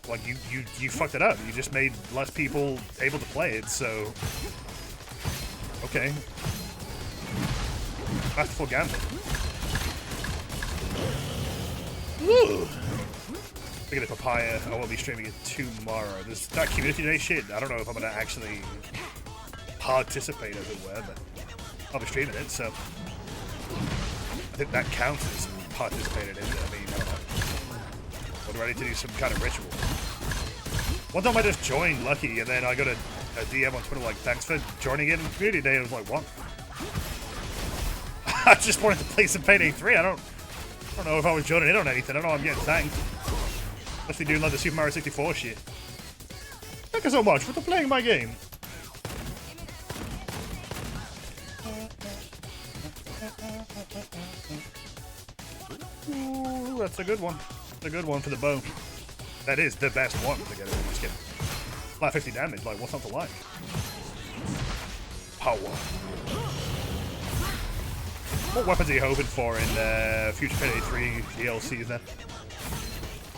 [SPEAKER 1] Like you fucked it up. You just made less people able to play it. So okay, masterful gambit. Ooh. Speaking of papaya, I will be streaming it tomorrow. There's that community day shit. I don't know if I'm gonna actually participate, as it were, but I'll be streaming it, so I think that counts as participated in it. I mean, I don't know. I'm ready to do some kind of ritual. One time I just joined Lucky, and then I got a DM on Twitter like, "Thanks for joining in community day." And I was like, "What?" I just wanted to play some Payday 3. I don't know if I was joining in on anything. I don't know. I'm getting thanked. Especially doing like the Super Mario 64 shit. Thank you so much for playing my game. Ooh, that's a good one. That's a good one for the bow. That is the best one to get it. Just kidding. Flat 50 damage, like what's not to like? Power. What weapons are you hoping for in future Payday 3 DLCs then?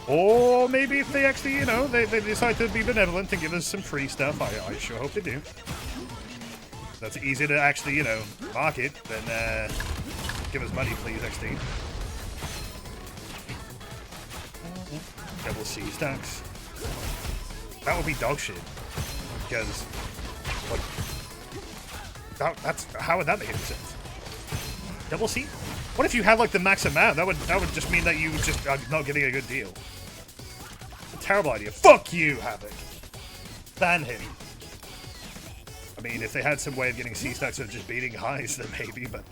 [SPEAKER 1] Or maybe if they actually, you know, they decide to be benevolent and give us some free stuff. I sure hope they do. That's easy to actually, you know, market than give us money, please, XD. Double C stacks. That would be dog shit. Because, like, that's how would that make any sense? Double C? What if you had like the max amount? That would just mean that you just are not getting a good deal. Terrible idea. Fuck you, Havoc. Ban him. I mean, if they had some way of getting C-stacks of just beating highs, then maybe, but...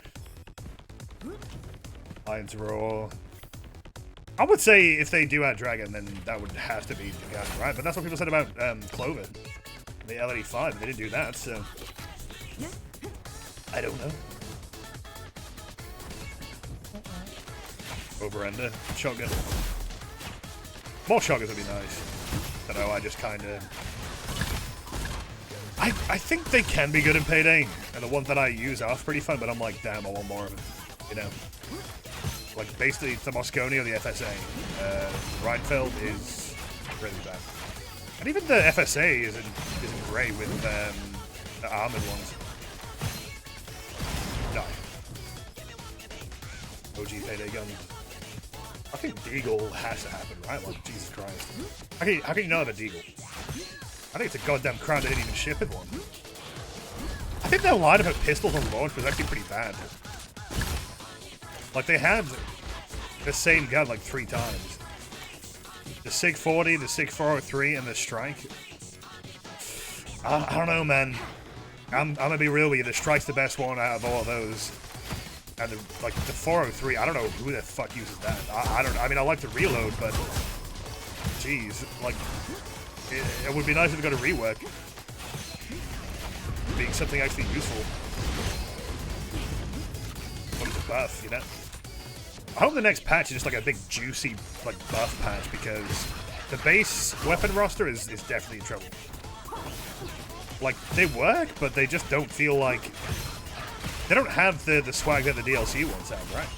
[SPEAKER 1] Lions Roar. I would say if they do add Dragon, then that would have to be Nagata, right? But that's what people said about Clover. The L85, they didn't do that, so... I don't know. Over-ender. Shotgun. More shotguns would be nice. I don't know, I just kind of... I think they can be good in Payday, and the ones that I use are pretty fun, but I'm like, damn, I want more of them, you know? Like, basically, the Moscone or the FSA. Reinfeld is really bad. And even the FSA isn't great with the armored ones. Die. OG Payday gun. I think Deagle has to happen, right? Like, Jesus Christ. How can you know about Deagle? I think it's a goddamn crime they didn't even ship it one. I think their lineup of pistols on launch was actually pretty bad. Like, they had the same gun like 3 times. The SIG 40, the SIG 403, and the Strike. I don't know, man. I'm gonna be real with you. The Strike's the best one out of all of those. And the 403, I don't know who the fuck uses that. I mean, I like to reload, but jeez, like, it would be nice if it got a rework. Being something actually useful. What is a buff, you know? I hope the next patch is just like a big juicy like buff patch, because the base weapon roster is definitely in trouble. Like, they work, but they just don't feel like... They don't have the swag that the DLC ones have, right?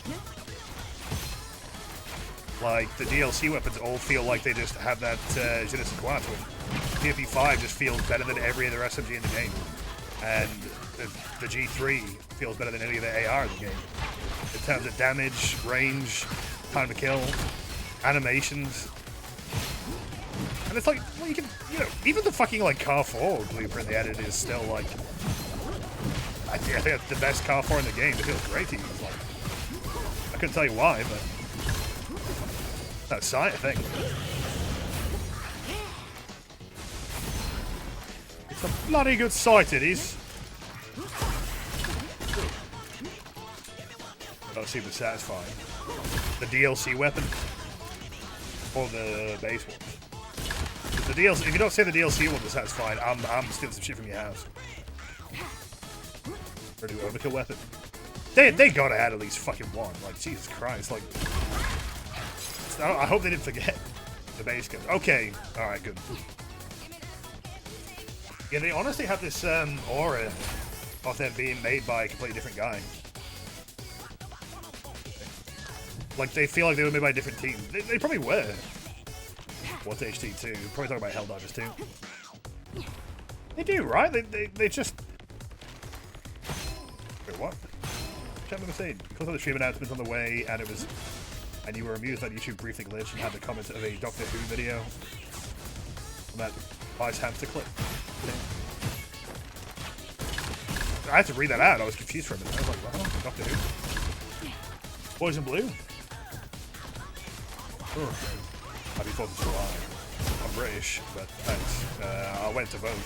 [SPEAKER 1] Like, the DLC weapons all feel like they just have that je ne sais quoi to them. PFE5 just feels better than every other SMG in the game. And the G3 feels better than any of the AR in the game. In terms of damage, range, time to kill, animations. And it's like, well, you can, you know, even the fucking, like, Car 4 blueprint they added is still, like, I think that's the best Car 4 in the game. It feels great to use. Like, I couldn't tell you why, but that's sight, I think. It's a bloody good sight, it is. I don't seem to satisfy. The DLC weapon or the base one. The DLC, if you don't say the DLC one was satisfying, I'm stealing some shit from your house. Or do overkill weapon. They gotta add at least fucking one. Like, Jesus Christ, like, I hope they didn't forget the base gun. Okay, alright, good. Yeah, they honestly have this aura of them being made by a completely different guy. Like, they feel like they were made by a different team. They probably were. What's HT2? Probably talking about Helldivers 2. They do, right? They just... Wait, what? Chat member saying, because of the stream announcements on the way, and it was... And you were amused that YouTube briefly glitched and had the comments of a Doctor Who video. On that Vice Hamster clip. Okay. I had to read that out. I was confused for a minute. I was like, wow, Doctor Who? Boys in Blue? Oh. Happy 4th of July. I'm British, but thanks. I went to vote.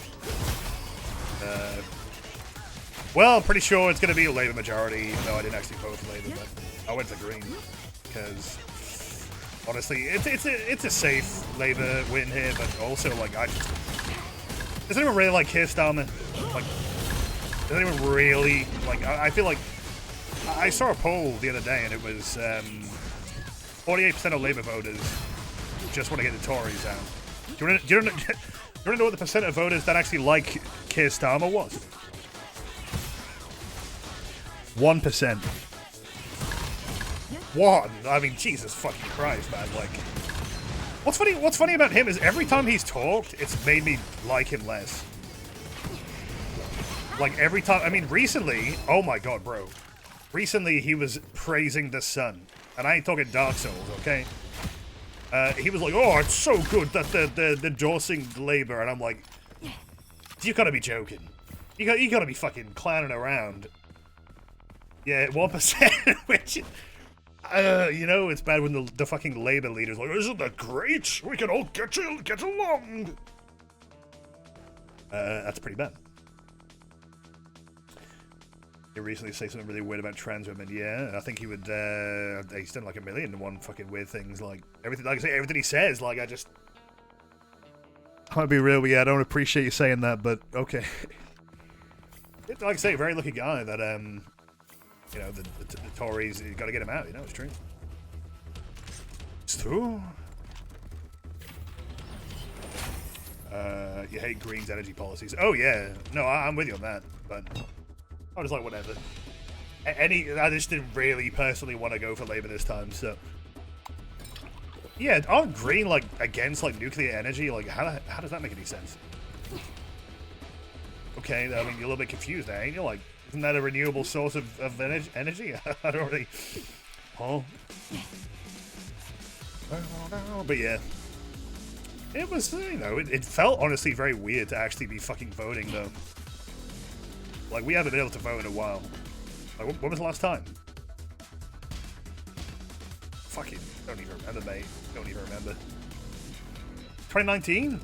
[SPEAKER 1] Well, I'm pretty sure it's going to be a Labour majority, even though I didn't actually vote for Labour, but I went to Green. Because, honestly, it's a safe Labour win here, but also, like, does anyone really like Keir Starmer? Like, does anyone really, like, I feel like, I saw a poll the other day, and it was, 48% of Labour voters just want to get the Tories out. Do you want to know what the percent of voters that actually like Keir Starmer was? 1%. What? I mean, Jesus fucking Christ, man. Like, what's funny about him is every time he's talked, it's made me like him less. Like, every time, I mean, recently, oh my god, bro. Recently, he was praising the sun. And I ain't talking Dark Souls, okay? He was like, oh, it's so good that they're endorsing Labour. And I'm like, you gotta be joking. You gotta be fucking clowning around. Yeah, 1%, which... you know, it's bad when the fucking Labour leader's like, isn't that great? We can all get along. That's pretty bad. He recently said something really weird about trans women. Yeah, I think he would, he's done like 1,000,001 fucking weird things. Like, everything, like I say, everything he says, like, I just... I might be real, but yeah, I don't appreciate you saying that, but okay. Like I say, very lucky guy that, you know, the Tories, you gotta get him out, you know, it's true. It's true. You hate Green's energy policies. Oh, yeah. No, I'm with you on that, but I was like, whatever. I just didn't really personally want to go for Labour this time, so. Yeah, aren't Green, like, against, like, nuclear energy? Like, how does that make any sense? Okay, I mean, you're a little bit confused there, ain't you? Like, isn't that a renewable source of energy? I don't really... Oh. But yeah. It was, you know, it felt honestly very weird to actually be fucking voting, though. Like, we haven't been able to vote in a while. Like, when was the last time? Fucking, don't even remember, mate. Don't even remember. 2019?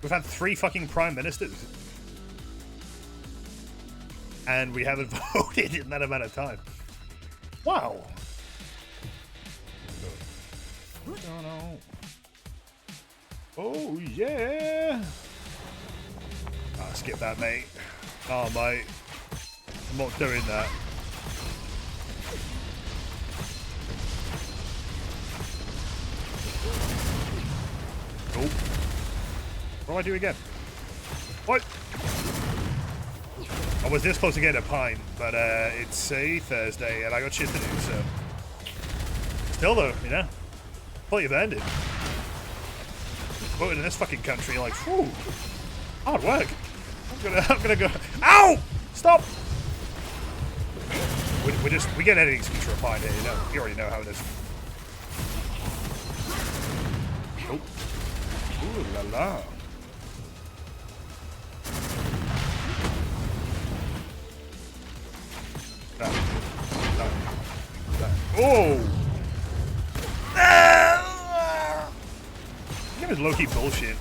[SPEAKER 1] We've had 3 fucking prime ministers. And we haven't voted in that amount of time. Wow. Oh, yeah. Ah, skip that, mate. Oh, mate. I'm not doing that. Oh. What do I do again? What? I was this close to getting a pint, but it's a Thursday and I got shit to do, so. Still though, you know, thought you've ended. Voting in this fucking country, like, whew, hard work. I'm gonna go. Ow! Stop! We get any excuse for a pint here, you know. You already know how it is. Oh. Ooh la la. Oh! That was low-key bullshit.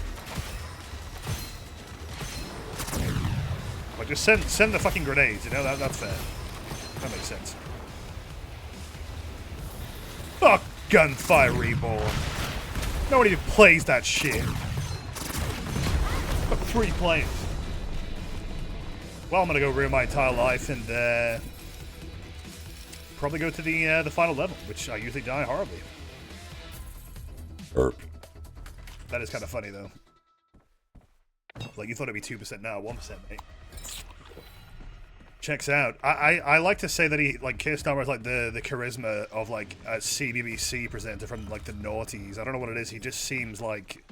[SPEAKER 1] Like, just send the fucking grenades, you know? That's fair. That makes sense. Fuck Gunfire Reborn. Nobody even plays that shit. Fuck 3 players. Well, I'm gonna go ruin my entire life and probably go to the final level, which I usually die horribly.
[SPEAKER 2] Erp.
[SPEAKER 1] That is kind of funny though. Like you thought it'd be 2%, now 1%, mate. Checks out. I like to say that he like Keir Starmer has like the charisma of like a CBBC presenter from like the noughties. I don't know what it is. He just seems like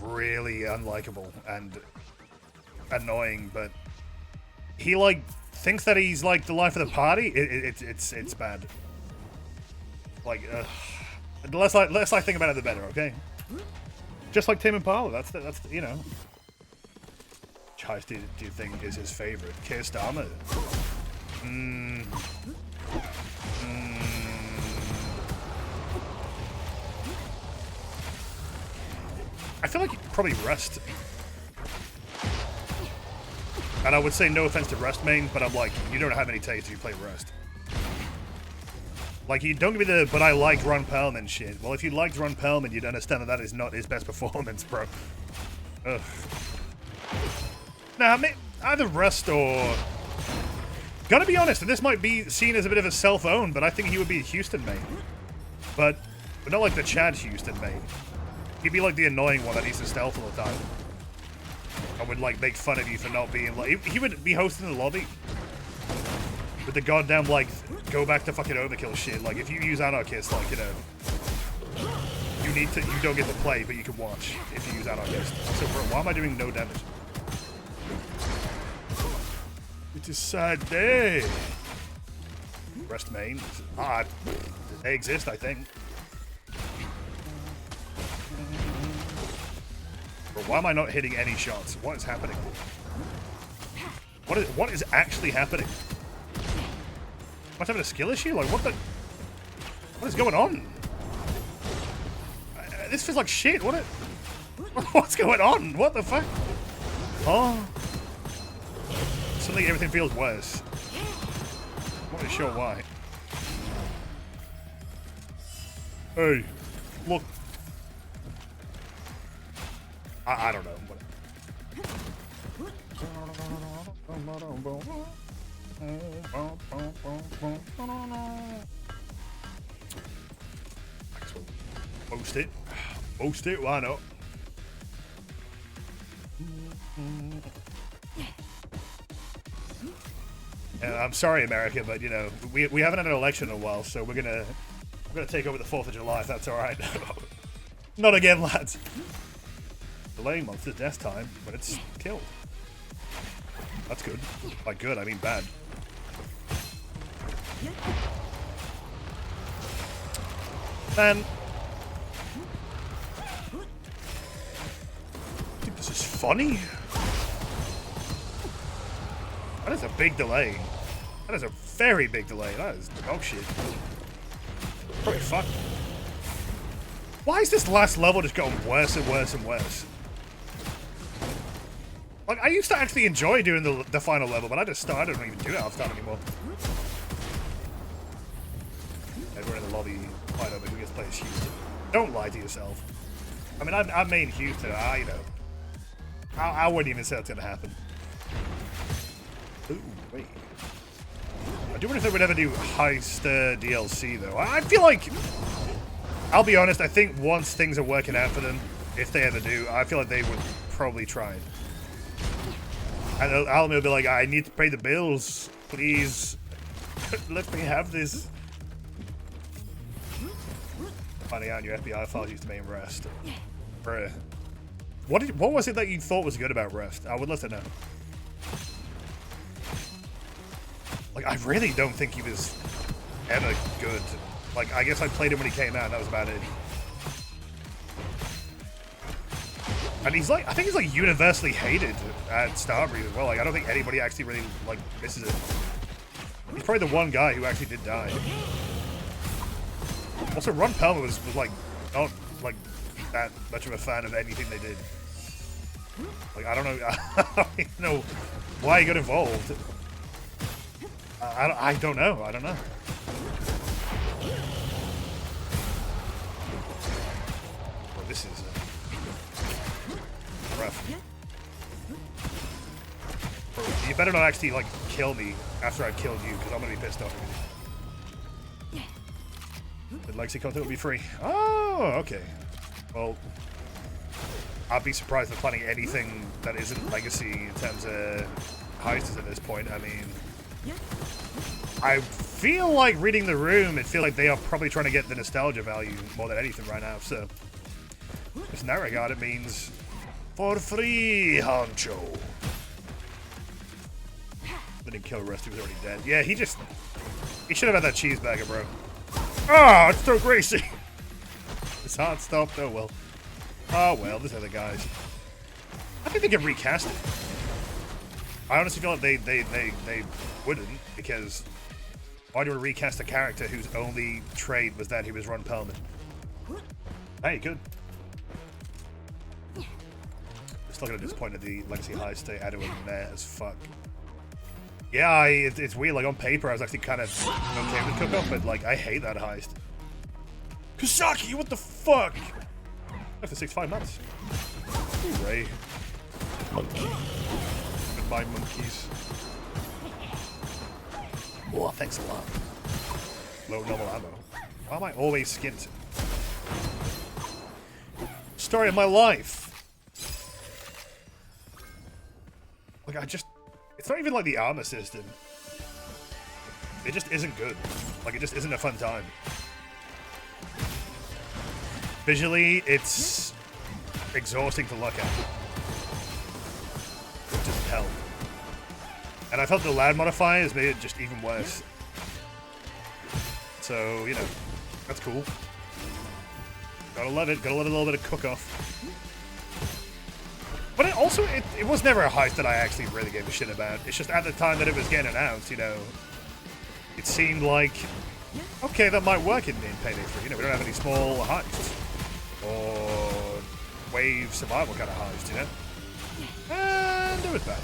[SPEAKER 1] really unlikable and annoying, but he like thinks that he's like the life of the party. It's bad. Like the less I think about it, the better. Okay. Just like Tim Impala. That's you know. Which do you think is his favorite? Keir Starmer. I feel like probably Rust. And I would say no offense to Rust mains, but I'm like, you don't have any taste if you play Rust. Like, you don't give me the, but I liked Ron Perlman shit. Well, if you liked Ron Perlman, you'd understand that that is not his best performance, bro. Ugh. Nah, either Rust or... Gotta be honest, and this might be seen as a bit of a self-own, but I think he would be a Houston main. But not like the Chad Houston main. He'd be like the annoying one that needs to stealth all the time. I would like make fun of you for not being like... He would be hosting the lobby. With the goddamn, like, go back to fucking overkill shit. Like, if you use Anarchist, like, you know... You don't get to play, but you can watch if you use Anarchist. So, bro, why am I doing no damage? It's a sad day. Rest main. Ah, they exist, I think. But why am I not hitting any shots? What is happening? What is actually happening? Am I having a skill issue? Like, what is going on? This feels like shit. What's going on? What the fuck? Oh. Suddenly everything feels worse. I'm not really sure why. Hey, look. I don't know. Post it. Post it, why not? I'm sorry, America, but you know we haven't had an election in a while, so we're gonna take over the 4th of July. If that's all right. Not again, lads. Delaying monster's death time, but it's killed. That's good. By good, I mean bad. Man, I think this is funny. That is a big delay. That is a very big delay. That is dog shit. Probably fucked. Why is this last level just going worse and worse and worse? Like, I used to actually enjoy doing the final level, but I don't even do it half the time anymore. Everyone in the lobby fight over who gets to play as Houston. Don't lie to yourself. I mean, I main Houston. You know. I wouldn't even say that's gonna happen. Ooh, wait. I do wonder if they would ever do Heist DLC, though. I feel like... I'll be honest, I think once things are working out for them, if they ever do, I feel like they would probably try it. And Alamy will be like, I need to pay the bills. Please. Let me have this. Finding out your FBI files used to main Rest. Bruh. What was it that you thought was good about Rest? I would love to know. Like, I really don't think he was ever good. Like, I guess I played him when he came out, and that was about it. And he's like, I think he's like universally hated at Starbreeze as well. Like, I don't think anybody actually really, like, misses it. He's probably the one guy who actually did die. Also, Ron Perlman was like, not, like, that much of a fan of anything they did. Like, I don't know, I don't even know why he got involved. I don't know. I don't know. Well, this is rough. Bro, you better not actually like kill me after I've killed you, because I'm gonna be pissed off with you. The Legacy content will be free. Oh, okay. Well, I'd be surprised if they're planning anything that isn't Legacy in terms of heists at this point. I mean, I feel like reading the room, it feels like they are probably trying to get the nostalgia value more than anything right now, so in that regard it means for free, Honcho. They didn't kill Rusty, he was already dead. Yeah, he should have had that cheeseburger, bro. Oh, it's so greasy. His heart stopped. Oh well. Oh well, these other guys. I think they can recast it. I honestly feel like they wouldn't, because why do we recast a character whose only trade was that he was Ron Perlman? Hey, good. Still gonna disappoint at the Legacy heist. They added him there as fuck. Yeah, it's weird. Like on paper, I was actually kind of okay with Cook-Off, but like I hate that heist. Kasaki, what the fuck? After 5 months. Hooray. Monkey. Goodbye, monkeys. Oh, thanks a lot. Low normal ammo. Why am I always skint? Story of my life. Like, it's not even like the armor system. It just isn't good. Like, it just isn't a fun time. Visually, it's exhausting to look at. It's just hell. And I felt the loud modifier has made it just even worse. So, you know, that's cool. Gotta love it. Gotta love a little bit of cook-off. But it was never a heist that I actually really gave a shit about. It's just at the time that it was getting announced, you know, it seemed like, okay, that might work in Payday 3. You know, we don't have any small heists. Or wave survival kind of heist, you know? And it was bad.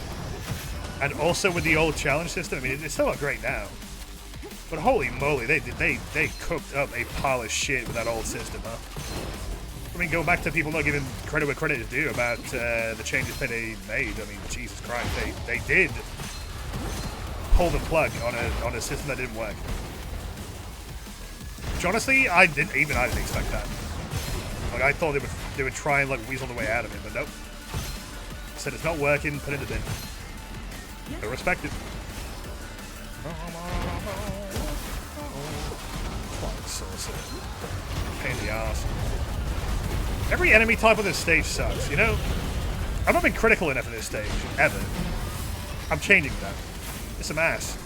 [SPEAKER 1] And also with the old challenge system, I mean, it's still not great now. But holy moly, they cooked up a pile of shit with that old system, huh? I mean, go back to people not giving credit where credit is due about the changes Payday made. I mean, Jesus Christ, they did pull the plug on a system that didn't work. Which honestly, I didn't expect that. Like, I thought they would try and like weasel the way out of it, but nope. Said it's not working, put it in the bin. I respect it. Pain in the ass. Every enemy type on this stage sucks, you know? I've not been critical enough of this stage, ever. I'm changing that. It's some ass.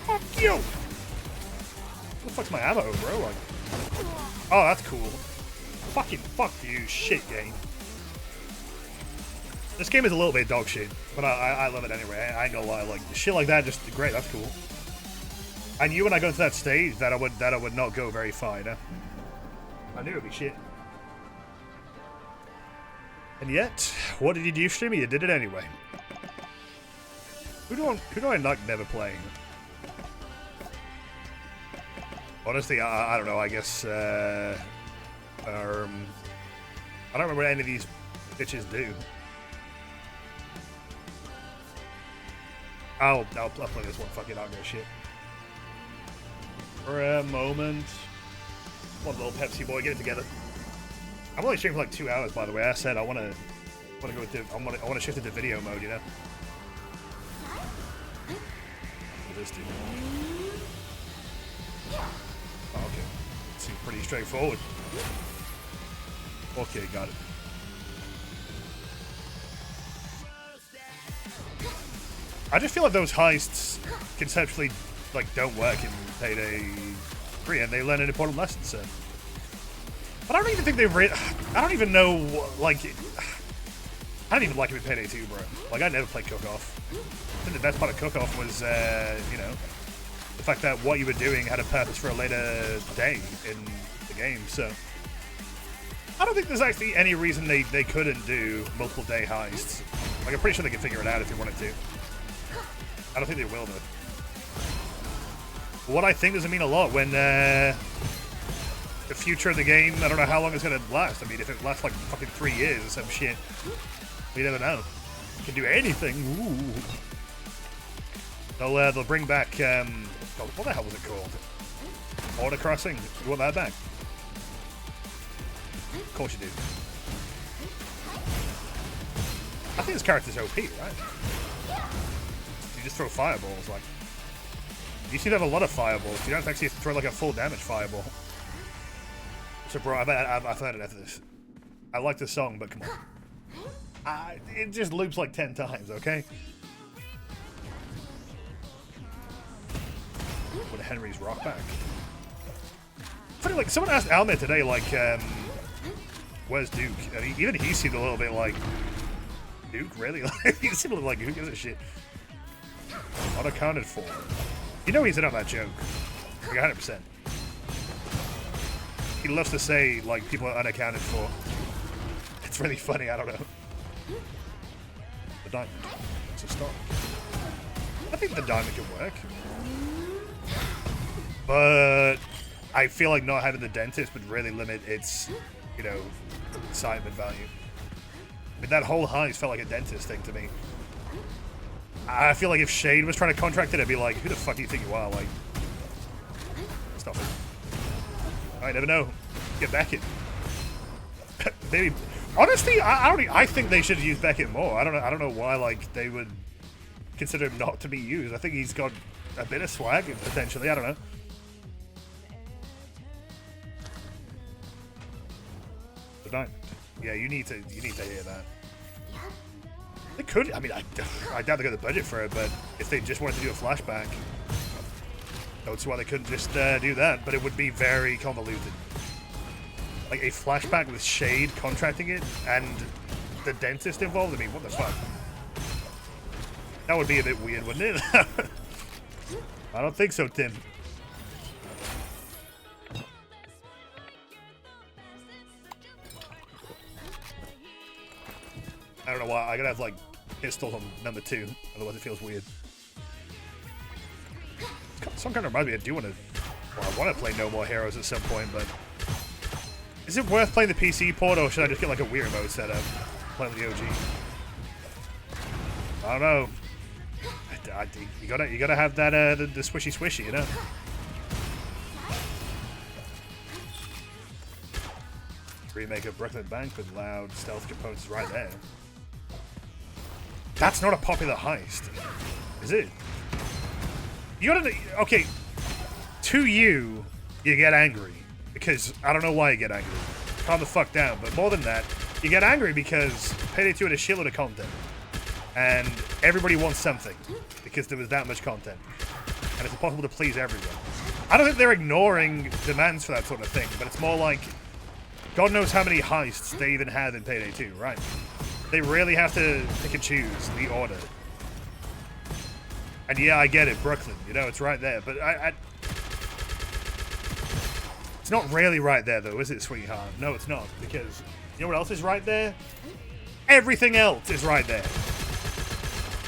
[SPEAKER 1] Fuck you! What the fuck's my ammo, bro? Like, oh, that's cool. Fucking fuck you, shit game. This game is a little bit dog shit, but I love it anyway. I ain't gonna lie, like shit like that, just great. That's cool. I knew when I got to that stage that I would not go very far, you know? I knew it'd be shit. And yet, what did you do, streamer? You did it anyway. Who do I like never playing? Honestly, I don't know. I guess I don't remember what any of these bitches do. I'll play this one. Fuck it, I'll go shit. For a moment. One little Pepsi boy, get it together. I'm only streaming for like 2 hours, by the way. I said I want to go with I want to shift into video mode, you know. What does this do? Oh, okay. Seems pretty straightforward. Okay, got it. I just feel like those heists conceptually like don't work in Payday 3, and they learn an important lesson. So, but I don't even think they. I don't even know like. I don't even like it in Payday 2, bro. Like I never played Cook-Off. I think the best part of Cook-Off was, you know, the fact that what you were doing had a purpose for a later day in the game. So, I don't think there's actually any reason they couldn't do multiple day heists. Like I'm pretty sure they can figure it out if they wanted to. I don't think they will, though. What I think doesn't mean a lot when the future of the game, I don't know how long it's going to last. I mean, if it lasts like fucking 3 years or some shit, we never know. You can do anything. Ooh. They'll bring back, what the hell was it called? Border Crossing? You want that back? Of course you do. I think this character's OP, right? You just throw fireballs, like. You seem to have a lot of fireballs. You don't actually have to throw like a full damage fireball. So, bro, I've heard enough of this. I like the song, but come on. It just loops like 10 times, okay? With Henry's rock back. Funny, like, someone asked Almir today, like, where's Duke? And even he seemed a little bit like, Duke, really? Like, he seemed like, who gives a shit? Unaccounted for. You know he's in on that joke. Like 100%. He loves to say, like, people are unaccounted for. It's really funny, I don't know. The diamond. It's a start. I think the diamond can work. But I feel like not having the dentist would really limit its, you know, assignment value. I mean, that whole heist felt like a dentist thing to me. I feel like if Shade was trying to contract it, I'd be like, who the fuck do you think you are? Like, stop it. I never know. Get Beckett. Maybe. Honestly, I think they should use Beckett more. I don't know why, like, they would consider him not to be used. I think he's got a bit of swag, potentially. I don't know. The diamond. Yeah, you need to hear that. They could. I mean, I doubt they got the budget for it, but if they just wanted to do a flashback, I don't see why they couldn't just do that. But it would be very convoluted. Like a flashback with Shade contracting it and the dentist involved. I mean, what the fuck? That would be a bit weird, wouldn't it? I don't think so, Tim. I don't know why. I gotta have like pistols on number 2, otherwise it feels weird. Some kind of reminds me. I do want to. Well, I want to play No More Heroes at some point, but is it worth playing the PC port, or should I just get like a weird mode set up, playing with the OG? I don't know. You gotta have that the swishy, you know. Remake of Brooklyn Bank with loud stealth components right there. That's not a popular heist, is it? You gotta, okay, to you get angry, because I don't know why you get angry. Calm the fuck down, but more than that, you get angry because Payday 2 had a shitload of content, and everybody wants something, because there was that much content, and it's impossible to please everyone. I don't think they're ignoring demands for that sort of thing, but it's more like, God knows how many heists they even have in Payday 2, right? They really have to pick and choose the order. And yeah, I get it, Brooklyn, you know, it's right there, but it's not really right there, though, is it, sweetheart? No, it's not, because you know what else is right there? Everything else is right there.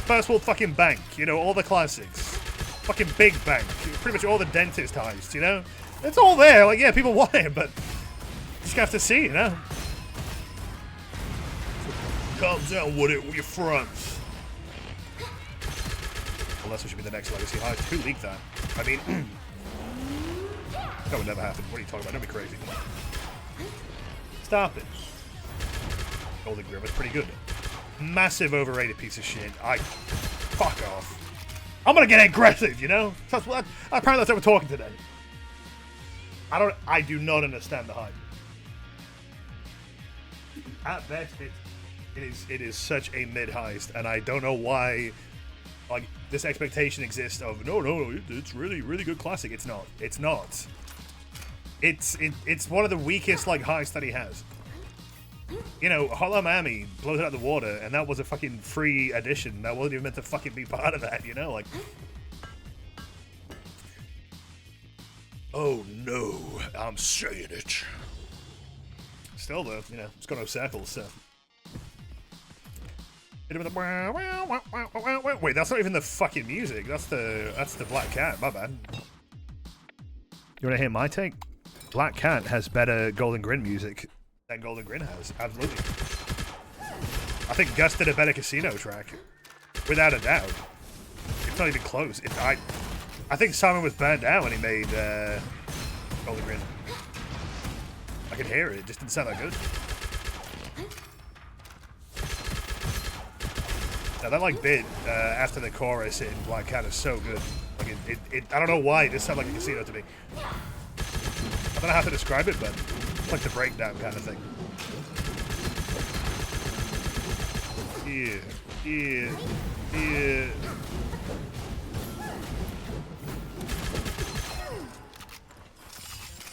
[SPEAKER 1] First World fucking Bank, you know, all the classics. Fucking Big Bank, pretty much all the dentist heists, you know? It's all there, like, yeah, people want it, but you just have to see, you know? Calm down with it with your fronts. Unless it should be the next Legacy heist. Who leaked that? I mean, That would never happen. What are you talking about? Don't be crazy. Stop it. Golden Grim was pretty good. Massive overrated piece of shit. Fuck off. I'm gonna get aggressive, you know? Apparently that's what we're talking today. I do not understand the hype. At best, it is such a mid-heist, and I don't know why, like, this expectation exists of, no, it's really, really good classic. It's not. It's not. It's one of the weakest, like, heists that he has. You know, Hollow Miami blows it out of the water, and that was a fucking free edition. That wasn't even meant to fucking be part of that, you know? Like, oh no, I'm saying it. Still, though, you know, it's got no circles, so. Wait, that's not even the fucking music. That's the Black Cat. My bad. You want to hear my take? Black Cat has better Golden Grin music than Golden Grin has. Absolutely. I think Gus did a better casino track, without a doubt. It's not even close. I think Simon was burned out when he made Golden Grin. I could hear it. It just didn't sound that good. Now that like bit after the chorus in Black Cat is so good. Like it I don't know why it just sounded like a casino to me. I don't know how to describe it, but it's like the breakdown kind of thing. Yeah.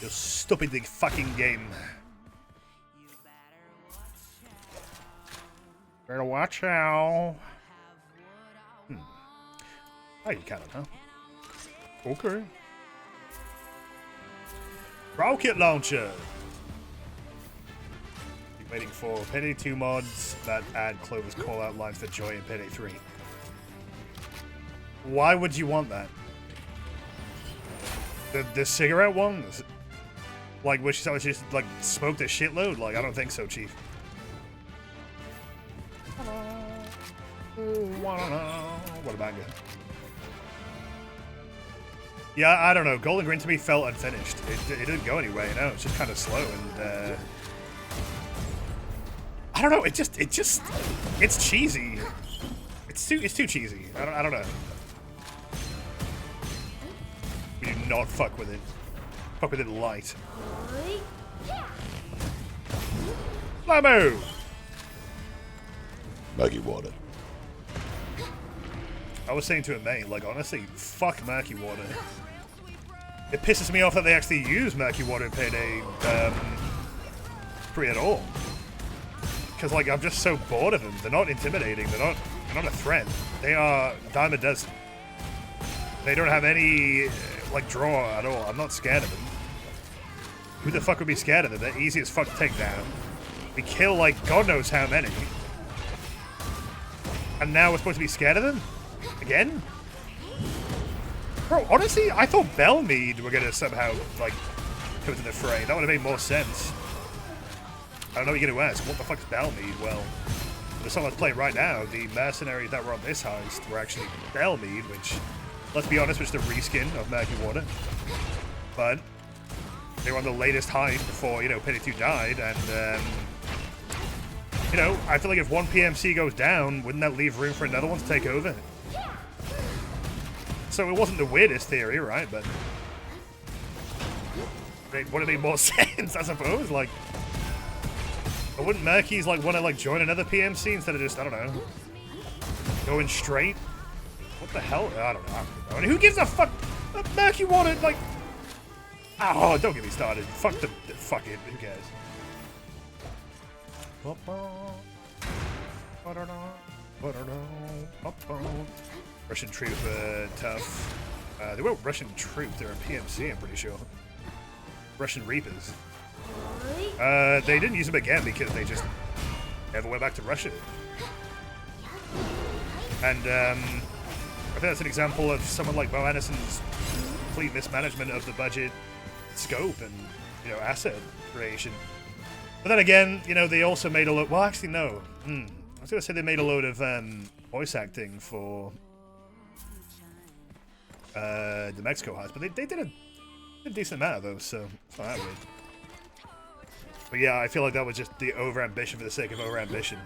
[SPEAKER 1] You stupid big fucking game. Better watch out. Oh, you can't, huh? Okay. Rocket launcher. Keep waiting for Payday 2 mods that add Clover's call-out lines for Joy in Payday 3. Why would you want that? The cigarette ones? Like, where she just like smoked a shitload? Like, I don't think so, Chief. What a banger. Yeah, I don't know. Golden Grin to me felt unfinished. It didn't go anywhere, you know? It's just kind of slow and I don't know. It's cheesy. It's too cheesy. I don't know. We do not fuck with it. Fuck with it light. Flammo!
[SPEAKER 4] Muggy water.
[SPEAKER 1] I was saying to a mate, like, honestly, fuck murky water. It pisses me off that they actually use murky water in Payday 3 at all. Because, like, I'm just so bored of them. They're not intimidating. They're not a threat. They are dime a dozen. They don't have any, like, draw at all. I'm not scared of them. Who the fuck would be scared of them? They're easy as fuck to take down. We kill, like, God knows how many. And now we're supposed to be scared of them? Again? Bro, honestly, I thought Bellmead were gonna somehow, like, come into the fray. That would have made more sense. I don't know what you're gonna ask. What the fuck's Bellmead? Well, the song let's play right now, the mercenaries that were on this heist were actually Bellmead, which, let's be honest, was the reskin of Murky Water. But they were on the latest heist before, you know, Payday 2 died, and, you know, I feel like if one PMC goes down, wouldn't that leave room for another one to take over? So it wasn't the weirdest theory, right? But it would have made more sense, I suppose. Like, but wouldn't Murky's like want to like join another PMC instead of just, I don't know, going straight? What the hell? I don't know. I mean, who gives a fuck? Murky wanted like, oh, don't get me started. Fuck it. Who cares? Russian troop, tough. They weren't Russian troop, they're a PMC, I'm pretty sure. Russian Reapers. They didn't use them again because they just never went back to Russia. And I think that's an example of someone like Bo Anderson's complete mismanagement of the budget, scope, and, you know, asset creation. But then again, you know, they also made a lot. Well, actually, no. I was gonna say they made a load of voice acting for the Mexico heist, but they did A decent amount of those, so it's not that weird. But yeah, I feel like that was just the over-ambition for the sake of over-ambition.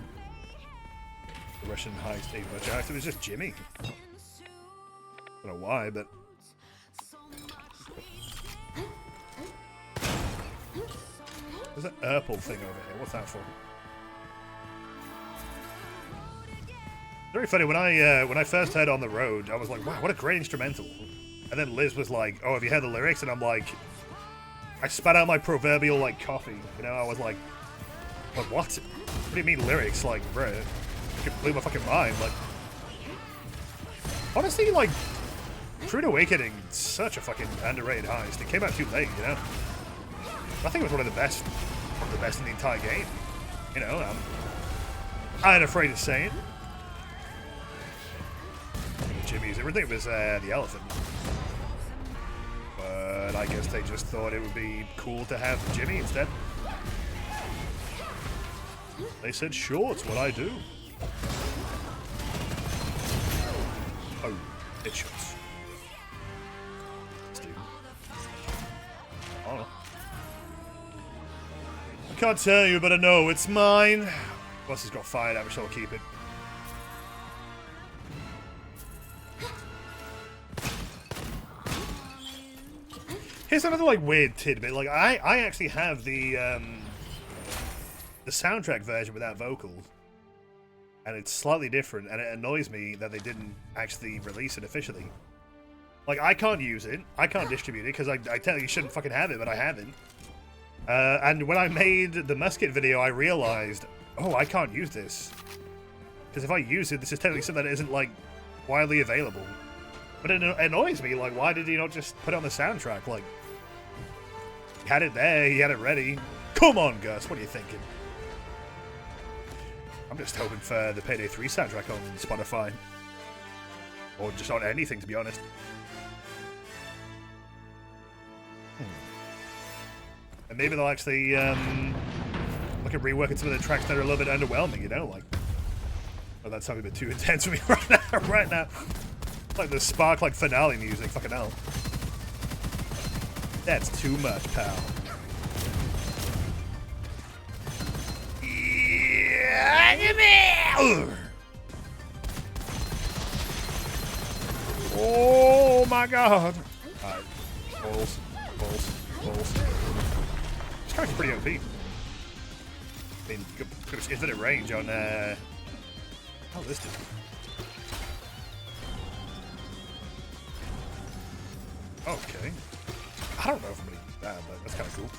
[SPEAKER 1] The Russian high-state budget. It was just Jimmy. I don't know why, but... There's an Urple thing over here. What's that for? Very funny. When I first heard On the Road, I was like, wow, what a great instrumental. And then Liz was like, oh, have you heard the lyrics? And I'm like... I spat out my proverbial, like, coffee. You know, I was like, what? What do you mean lyrics? Like, bro, it blew my fucking mind. Like, honestly, like, Crude Awakening, such a fucking underrated heist. It came out too late, you know? I think it was one of the best in the entire game. You know, I ain't afraid to say it. Jimmy's, I think it was the elephant. But I guess they just thought it would be cool to have Jimmy instead. They said, sure, it's what I do. Oh, it shots. Oh. I can't tell you, but I know it's mine. Plus, he's got fire damage, so I'll keep it. Here's another like weird tidbit. Like I actually have the soundtrack version without vocals, and it's slightly different. And it annoys me that they didn't actually release it officially. Like I can't use it, I can't distribute it because I tell you shouldn't fucking have it, but I have it. And when I made the musket video, I realized, oh, I can't use this because if I use it, this is technically something that isn't like widely available. But it annoys me. Like, why did he not just put it on the soundtrack? Like. He had it there, he had it ready. Come on, Gus, what are you thinking? I'm just hoping for the Payday 3 soundtrack on Spotify. Or just on anything, to be honest. And maybe they'll actually look at reworking some of the tracks that are a little bit underwhelming, you know? Like, oh, that sounds a bit too intense for me right now. Like the spark, like, finale music, fucking hell. That's too much, pal. Oh my god. Alright. Balls. This character's pretty OP. I mean, good infinite range on, oh, this dude. Okay. I don't know if I'm gonna use that, but that's kind of cool.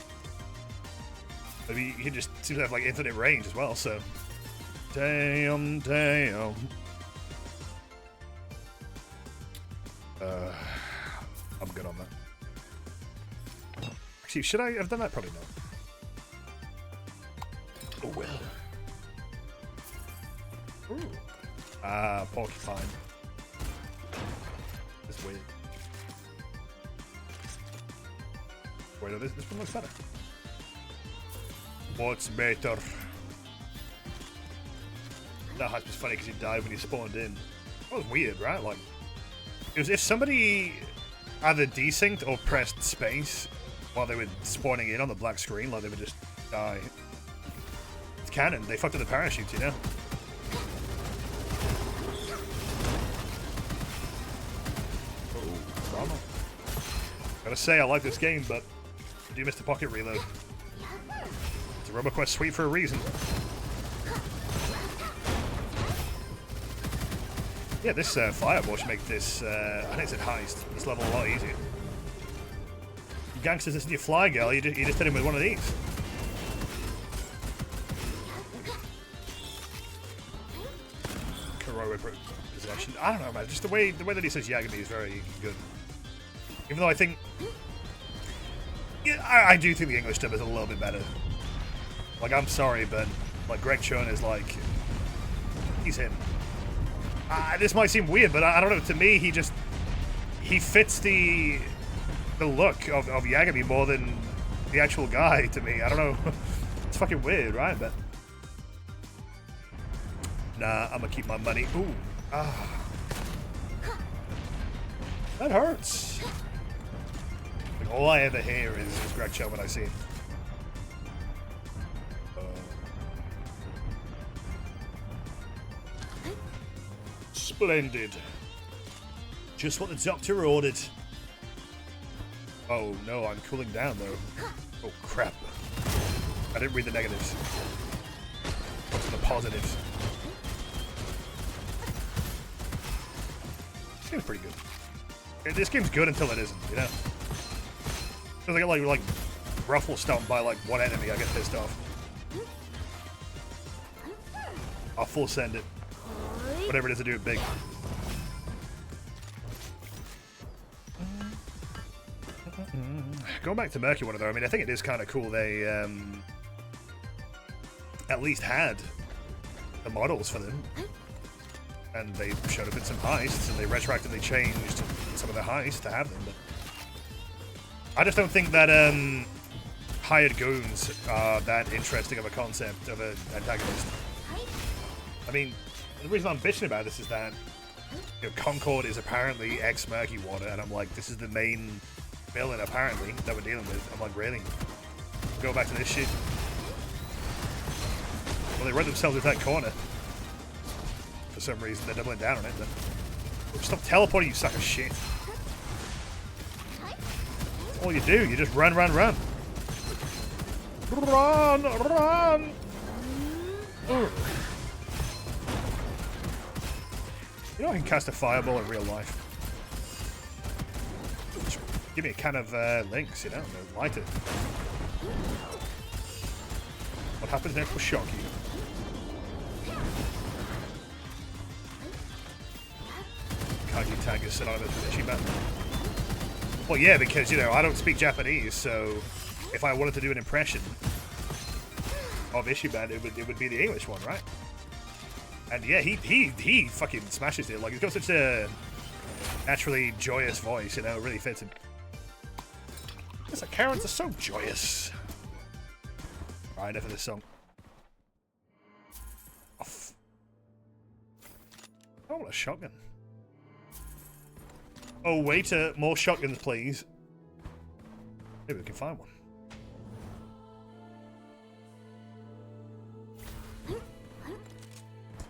[SPEAKER 1] Maybe he just seems to have like infinite range as well, so. Damn. I'm good on that. Actually, should I have done that? Probably not. Oh well. Ooh. Ah, porcupine. That's weird. Wait, no, this one looks better. What's better? That hype was funny because he died when he spawned in. That was weird, right? Like, it was if somebody either desynced or pressed space while they were spawning in on the black screen, like they would just die. It's canon. They fucked up the parachutes, you know? Oh, drama. Gotta say, I like this game, but I do miss the pocket reload. It's a RoboQuest suite for a reason. Yeah, this fireball should make this, I think it's a heist, this level a lot easier. Gangsters, this is your fly girl, you just hit him with one of these. Heroic possession. I don't know, man, just the way that he says Yagami is very good. Even though I think, yeah, I do think the English dub is a little bit better. Like, I'm sorry, but like Greg Chun is like, he's him. This might seem weird, but I don't know. To me, he fits the look of Yagami more than the actual guy. To me, I don't know. It's fucking weird, right? But nah, I'm gonna keep my money. Ooh, that hurts. Like, all I ever hear is Greg Cho when I see him. Splendid. Just what the doctor ordered. Oh no, I'm cooling down though. Oh crap. I didn't read the negatives. What's the positives? This game's pretty good. This game's good until it isn't, you know? Because I get like ruffle stomped by like one enemy, I get pissed off. I'll full send it. Whatever it is to do it big. Going back to Murky Water though, I mean I think it is kind of cool they at least had the models for them. And they showed up in some heists, and they retroactively changed some of the heists to have them. But I just don't think that hired goons are that interesting of a concept of an antagonist. I mean, the reason I'm bitching about this is that Concord is apparently ex-Murky Water, and I'm like, this is the main villain apparently that we're dealing with. I'm like, really? Go back to this shit? Well, they run themselves into that corner. For some reason, they're doubling down on it, but stop teleporting, you suck of shit. That's all you do, you just run, run, run. Run, run! Ugh. You know I can cast a fireball in real life. Just give me a can of links, you know, and light it. What happens next will shock you. Kagi tag is synonymous with Ichiban. Well, yeah, because, you know, I don't speak Japanese, so if I wanted to do an impression of Ichiban, it would be the English one, right? And yeah, he fucking smashes it. Like, he's got such a naturally joyous voice, you know, it really fits him. Yes, the Karens are so joyous. Alright, enough of this song. Oh, what a shotgun. Oh, waiter, more shotguns, please. Maybe we can find one.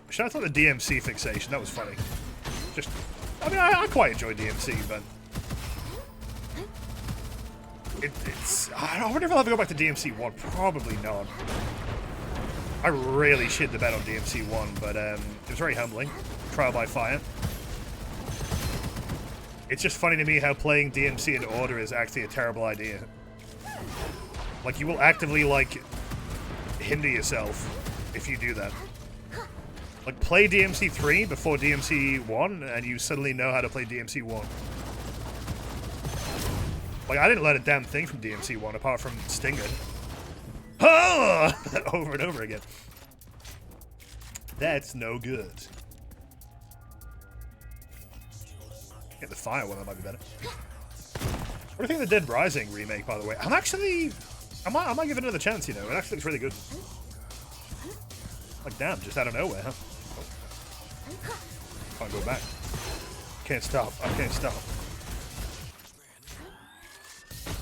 [SPEAKER 1] Shout out to the DMC fixation, that was funny. Just, I mean, I quite enjoy DMC, but it's. I wonder if I'll ever go back to DMC 1. Probably not. I really shit the bed on DMC 1, but it was very humbling. Trial by fire. It's just funny to me how playing DMC in order is actually a terrible idea. Like, you will actively, like, hinder yourself if you do that. Like, play DMC 3 before DMC 1, and you suddenly know how to play DMC 1. Like, I didn't learn a damn thing from DMC 1, apart from Stinger. Ah! Over and over again. That's no good. Get the fire one, that might be better. What do you think of the Dead Rising remake, by the way? I might give it another chance, you know. It actually looks really good. Like, damn, just out of nowhere, huh? Oh. Can't go back. Can't stop. I can't stop.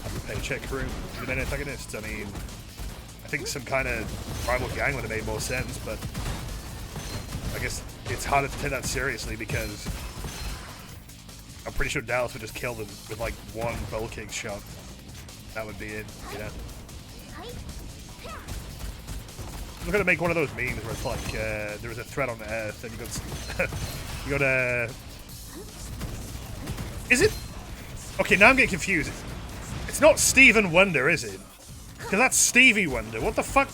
[SPEAKER 1] I'm a paycheck crew. The main antagonists, I mean, I think some kind of rival gang would have made more sense, but I guess it's harder to take that seriously because I'm pretty sure Dallas would just kill them with like one bowl kick shot. That would be it, you know? I'm gonna make one of those memes where it's like, there was a threat on the earth and you got is it? Okay, now I'm getting confused. It's not Stephen Wonder, is it? Because that's Stevie Wonder. What the fuck?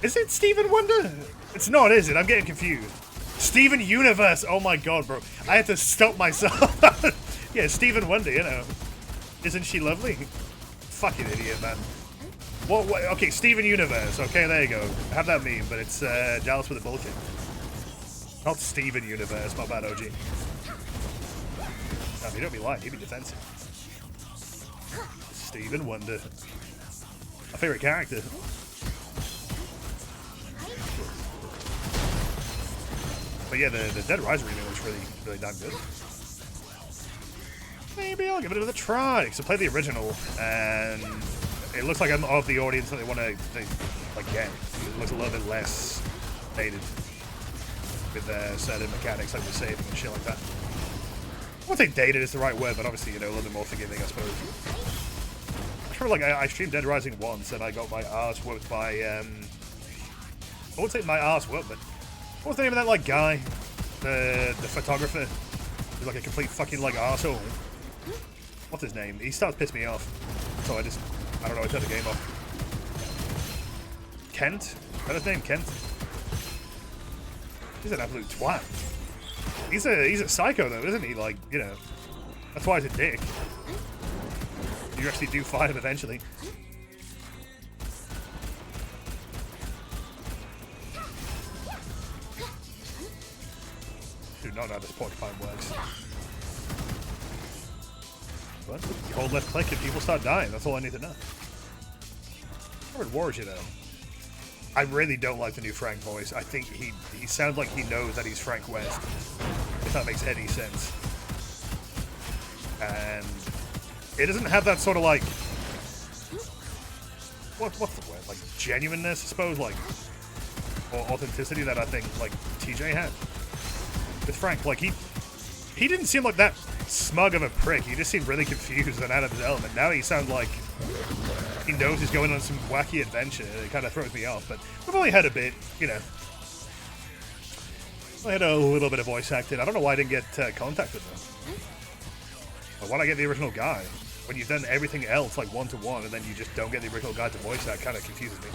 [SPEAKER 1] Is it Stephen Wonder? It's not, is it? I'm getting confused. Steven Universe! Oh my god, bro. I had to stop myself. Yeah, Stephen Wonder, you know. Isn't she lovely? Fucking idiot, man. What? Okay, Steven Universe. Okay, there you go. Have that meme, but it's Dallas with a bull kick. Not Steven Universe. My bad, OG. No, you don't be lying. You'd be defensive. Stephen Wonder. My favorite character. But yeah, the Dead Rising remake looks really damn good. maybe I'll give it another try. Because I played the original, and it looks like I'm of the audience that they want to like get. It looks a little bit less dated with certain mechanics like the saving and shit like that. I wouldn't say dated is the right word, but obviously, you know, a little bit more forgiving, I suppose. I remember, like, I streamed Dead Rising once, and I got my arse whooped by, I wouldn't say my arse whooped, but what was the name of that, like, guy? The photographer? He's like a complete fucking, like, arsehole. What's his name? He starts to piss me off. So I don't know, I turned the game off. Kent? Is that his name, Kent? He's an absolute twat. He's a psycho though, isn't he? Like, you know, that's why he's a dick. You actually do fight him eventually. Do not know how this porcupine works. But you hold left click and people start dying. That's all I need to know. How rewards you though? I really don't like the new Frank voice. I think he sounds like he knows that he's Frank West. If that makes any sense. And it doesn't have that sort of like what's the word? Like genuineness, I suppose, like, or authenticity that I think like TJ had. With Frank, like he didn't seem like that smug of a prick. He just seemed really confused and out of his element. Now he sounds like he knows he's going on some wacky adventure. It kind of throws me off, but we've only had a bit, you know. I had a little bit of voice acting. I don't know why I didn't get contact with them. But why not get the original guy? When you've done everything else like one-to-one and then you just don't get the original guy to voice act, kind of confuses me.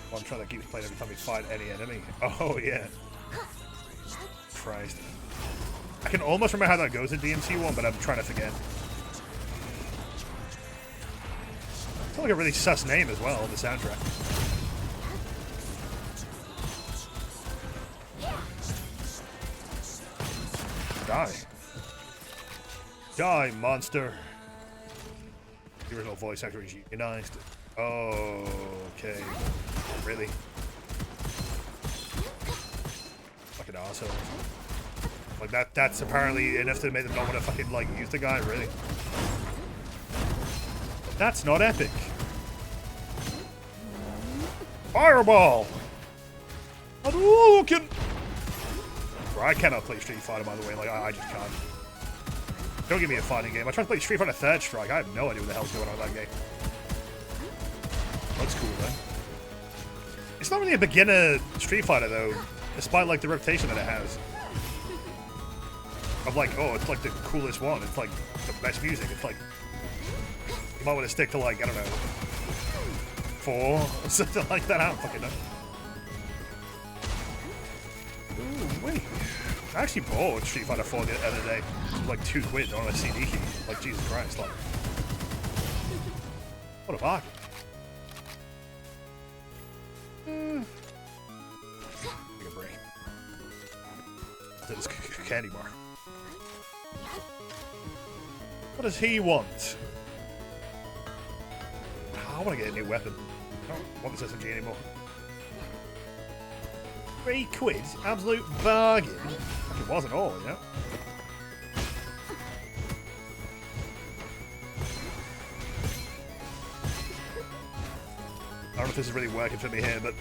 [SPEAKER 1] One try that keeps playing every time we fight any enemy. Oh, yeah. Christ. I can almost remember how that goes in DMC1, but I'm trying to forget. It's like a really sus name as well, the soundtrack. Die. Die, monster. The original voice actor is unionized. Oh, okay. Really? Fucking arsehole. Like that's apparently enough to make them not want to fucking like use the guy, really. That's not epic. Fireball! Hadouken! I cannot play Street Fighter, by the way, like I just can't. Don't give me a fighting game. I tried to play Street Fighter Third Strike. I have no idea what the hell's going on in that game. Looks cool, though. It's not really a beginner Street Fighter, though, despite, like, the reputation that it has. Of, like, oh, it's, like, the coolest one. It's, like, the best music. It's, like, you might want to stick to, like, I don't know, 4 or something like that. I don't fucking know. Ooh, wait. I actually bought Street Fighter 4 the other day. It was, like, £2 on a CD key. Like, Jesus Christ, like. What a bargain. Take a break. This candy bar. What does he want? I want to get a new weapon. I don't want this SMG anymore. £3? Absolute bargain. Like it wasn't all, you know? I don't know if this is really working for me here, but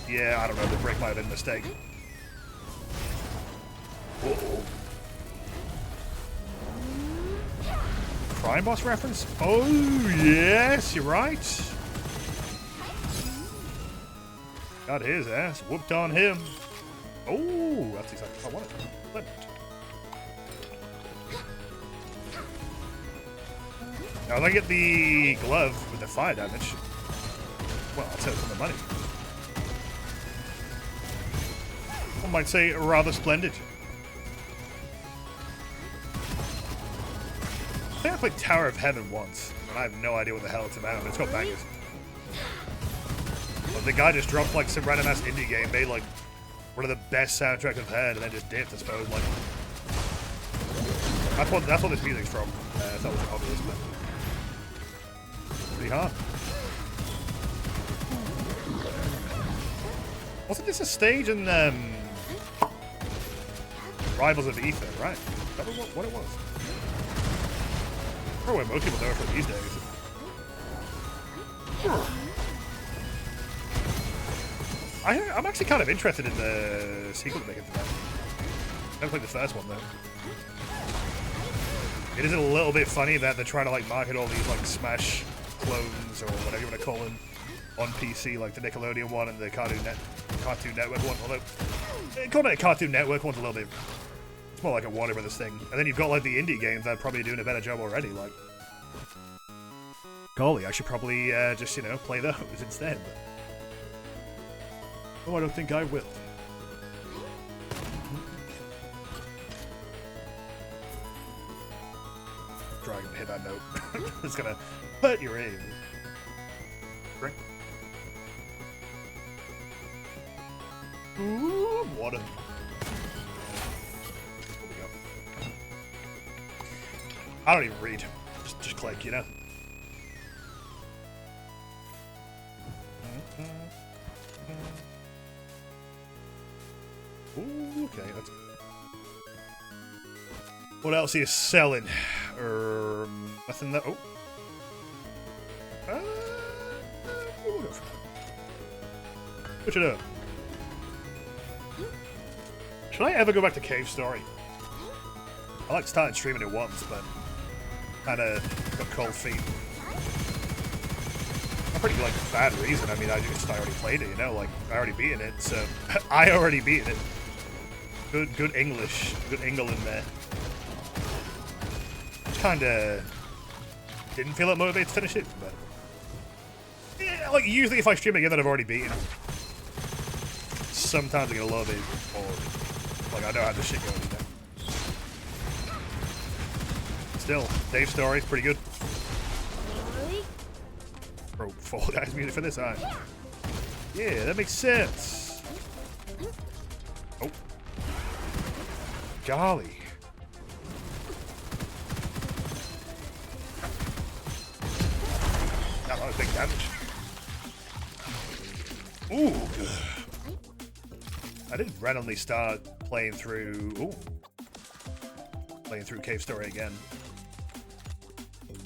[SPEAKER 1] yeah, I don't know. The break might have been a mistake. Uh-oh. Crime Boss reference? Oh, yes, you're right. Got his ass whooped on him. Oh, that's exactly what I wanted. Now, if I get the glove with the fire damage, well, I'll take some of the money. One might say rather splendid. I think I played Tower of Heaven once, and I have no idea what the hell it's about, but it's got bangers. Well, the guy just dropped like some random ass indie game, made like one of the best soundtracks I've heard, and then just dipped, I suppose. Like that's what this music's from. If that wasn't obvious, but Pretty hard. Wasn't this a stage in Rivals of Ether, right? Is that what it was? Probably what most people do it for these days. I'm actually kind of interested in the sequel to make it to that. Never played the first one though. It is a little bit funny that they're trying to like market all these like Smash clones or whatever you want to call them on PC, like the Nickelodeon one and the Cartoon Network one. Although calling it a Cartoon Network one's a little bit, it's more like a Warner Brothers thing. And then you've got like the indie games that are probably doing a better job already. Like, golly, I should probably just play those instead. But... oh, I don't think I will. Trying to hit that note. It's gonna hurt your aim. Drink. Ooh, water. What we got? I don't even read. Just click, you know. Ooh, okay, that's good. What else are you selling? Nothing that. Oh. We'll go for that. Switch it up. Should I ever go back to Cave Story? I like started streaming it once, but kind of got cold feet. Not pretty like bad reason. I mean, I already played it, you know, like I already beaten it, so I already beaten it. Good English, good English in there. Kinda didn't feel like motivated to finish it, but yeah, like usually if I stream again that I've already beaten, sometimes I get a little bit bored. Like I know how this shit goes now. Still, Dave's story is pretty good. Bro, Fall Guys music for this, alright. Yeah, that makes sense. Oh. Golly. That was big damage. Ooh, good. I did randomly start playing through Cave Story again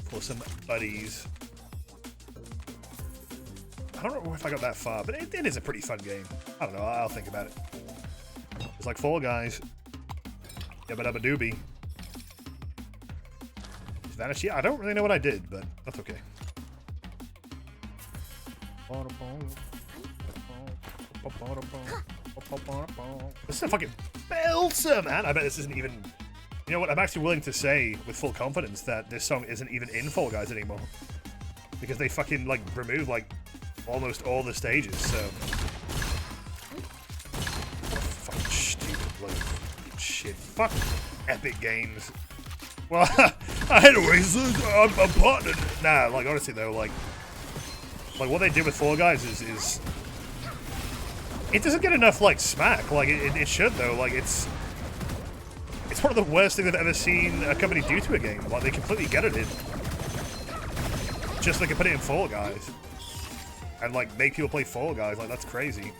[SPEAKER 1] for some buddies. I don't know if I got that far, but it is a pretty fun game. I don't know, I'll think about it. It's like Fall Guys. Yabba dabba doobie. It's vanished. Yeah, I don't really know what I did, but that's okay. This is a fucking belter, man. I bet this isn't even... You know what? I'm actually willing to say with full confidence that this song isn't even in Fall Guys anymore. Because they fucking, like, removed, like, almost all the stages, so... Fucking stupid, like, shit. Fuck Epic Games. Well, anyways, I'm partnered. Nah, like, honestly, though, like what they did with Fall Guys is it doesn't get enough like smack. Like it should though. Like it's one of the worst things I've ever seen a company do to a game. Like they completely gutted it, just so they can put it in Fall Guys and like make people play Fall Guys. Like that's crazy.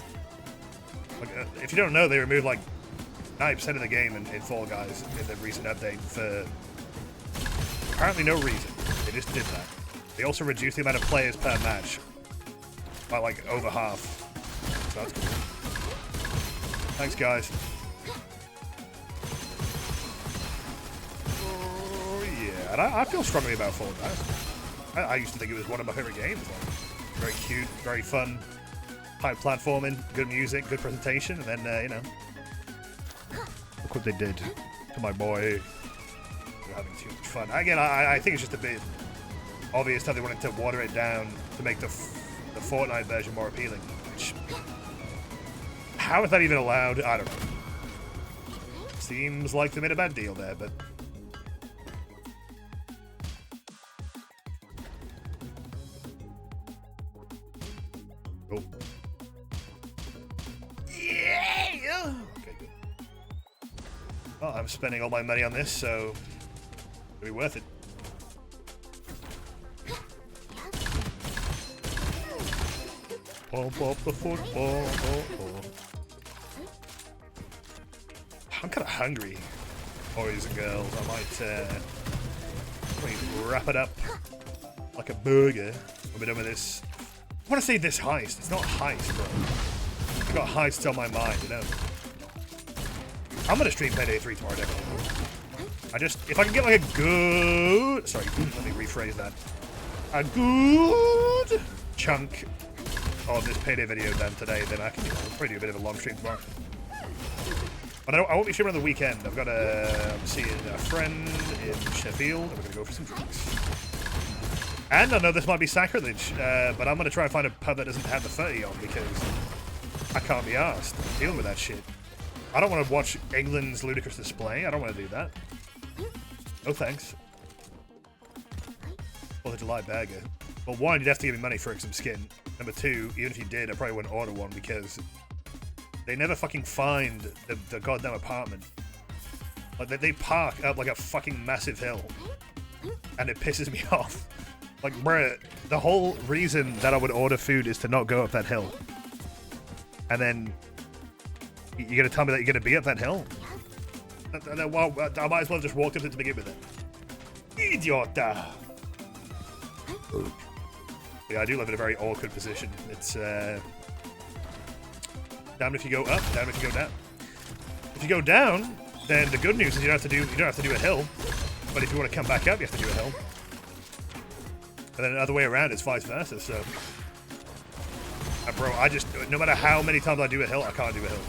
[SPEAKER 1] Like if you don't know, they removed like 90% of the game in Fall Guys in the recent update for apparently no reason. They just did that. They also reduced the amount of players per match by like over half. So that's cool. Thanks, guys. Oh yeah, and I feel strongly about Fall Guys. I used to think it was one of my favorite games. Like, very cute, very fun, high platforming, good music, good presentation, and then you know, look what they did to my boy. We're having too much fun. Again, I think it's just a bit obvious that they wanted to water it down to make the Fortnite version more appealing. Which, how is that even allowed? I don't know. Seems like they made a bad deal there, but... Oh. Yeah! Okay, good. Well, I'm spending all my money on this, so it'll be worth it. Pump up the football. I'm kind of hungry, boys and girls. I might wrap it up like a burger when we're done with this. I want to say this heist. It's not heist, bro. I've got heists on my mind, you know. I'm gonna stream Payday 3 tomorrow, definitely. If I can get like a good, sorry, let me rephrase that. A good chunk of this Payday video done today, then I can probably do a bit of a long stream tomorrow. But I won't be streaming on the weekend. I'm seeing a friend in Sheffield, and we're gonna go for some drinks. And I know this might be sacrilege, but I'm gonna try and find a pub that doesn't have the 30 on because I can't be arsed dealing with that shit. I don't want to watch England's ludicrous display. I don't want to do that. No thanks. 4th of July burger. Well, one, you'd have to give me money for some skin. Number two, even if you did, I probably wouldn't order one because they never fucking find the goddamn apartment. Like, they park up like a fucking massive hill. And it pisses me off. Like, bruh, the whole reason that I would order food is to not go up that hill. And then you're gonna tell me that you're gonna be up that hill? Well, I might as well just walk up it to begin with it. Idiota! Yeah, I do live in a very awkward position. It's damned if you go up, damned if you go down. If you go down, then the good news is you don't have to do a hill. But if you want to come back up, you have to do a hill. And then the other way around, it's vice versa. So, bro, no matter how many times I do a hill, I can't do a hill.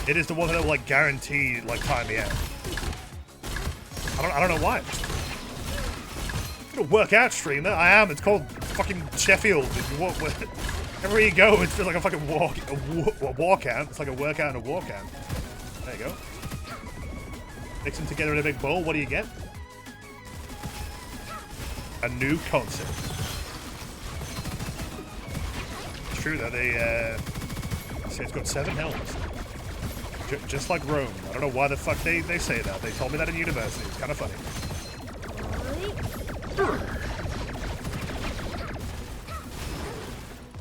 [SPEAKER 1] It is the one that will like guarantee like time me out. I don't know why. I'm a workout streamer. I am. It's called fucking Sheffield. Everywhere you go, it's just like a fucking walkout. It's like a workout and a walkout. There you go. Mix them together in a big bowl. What do you get? A new concept. It's true though. They say it's got 7 helms. Just like Rome. I don't know why the fuck they say that. They told me that in university. It's kind of funny.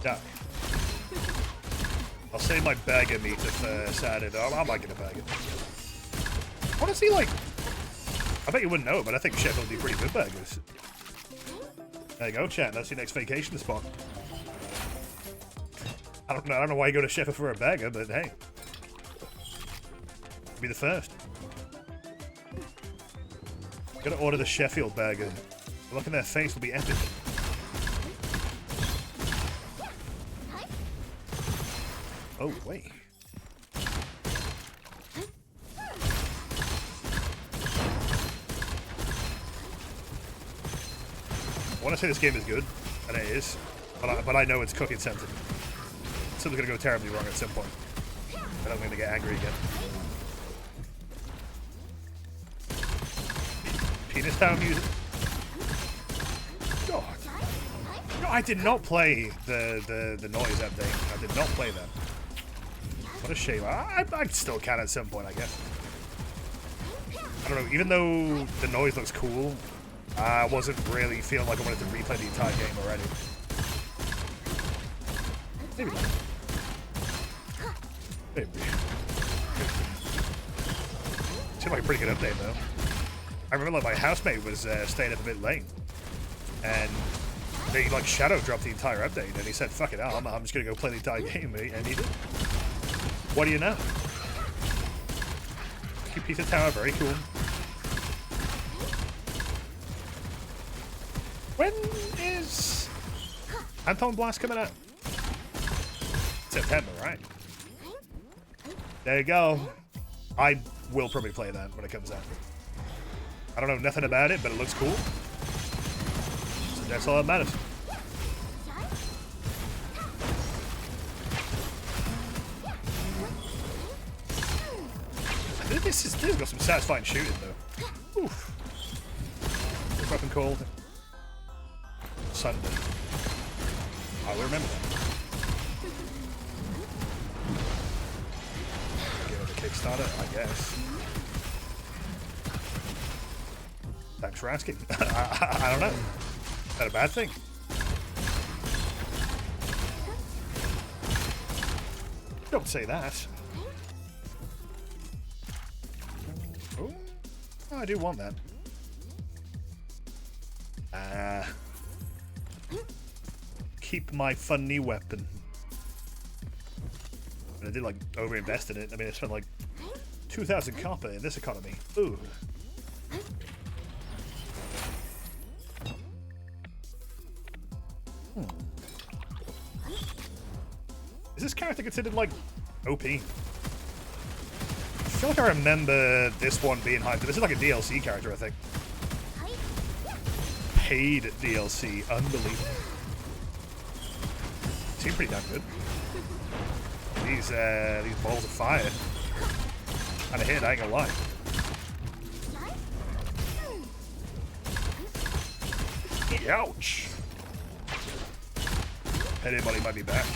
[SPEAKER 1] Die. I'll save my burger meat if Saturday. I might get a burger. Honestly, like, I bet you wouldn't know, but I think Sheffield do pretty good burgers. There you go, chat. That's your next vacation spot. I don't know why you go to Sheffield for a burger, but hey. Be the first. Gotta order the Sheffield burger. The look on their face will be epic. Oh, wait. I want to say this game is good, and it is, but I know it's cooking sensitive. Something's gonna go terribly wrong at some point, and I'm gonna get angry again. Penis Town music. God. No, I did not play the noise update. I did not play that. What a shame. I still can at some point, I guess. I don't know. Even though the noise looks cool, I wasn't really feeling like I wanted to replay the entire game already. Maybe not. Maybe. Seemed like a pretty good update, though. I remember like, my housemate was staying up a bit late, and they like shadow dropped the entire update, and he said, "Fuck it, I'm just gonna go play the entire game," and he did. What do you know? Cute piece of tower, very cool. When is Anton Blast coming out? September, right? There you go. I will probably play that when it comes out. I don't know nothing about it, but it looks cool. So that's all that matters. This has got some satisfying shooting, though. Oof. What's weapon called? Sunday. I will remember that. Give it a Kickstarter, I guess. Thanks for asking. I don't know. Is that a bad thing? Don't say that. Oh, I do want that. Keep my funny weapon. And I did like overinvest in it. I mean, I spent like 2,000 copper in this economy. Ooh. Is this character considered like OP? I feel like I remember this one being hyped. This is like a DLC character, I think. Paid DLC, unbelievable. Seems pretty damn good. These balls of fire. Kinda hit, I ain't gonna lie. Ouch! Anybody might be back.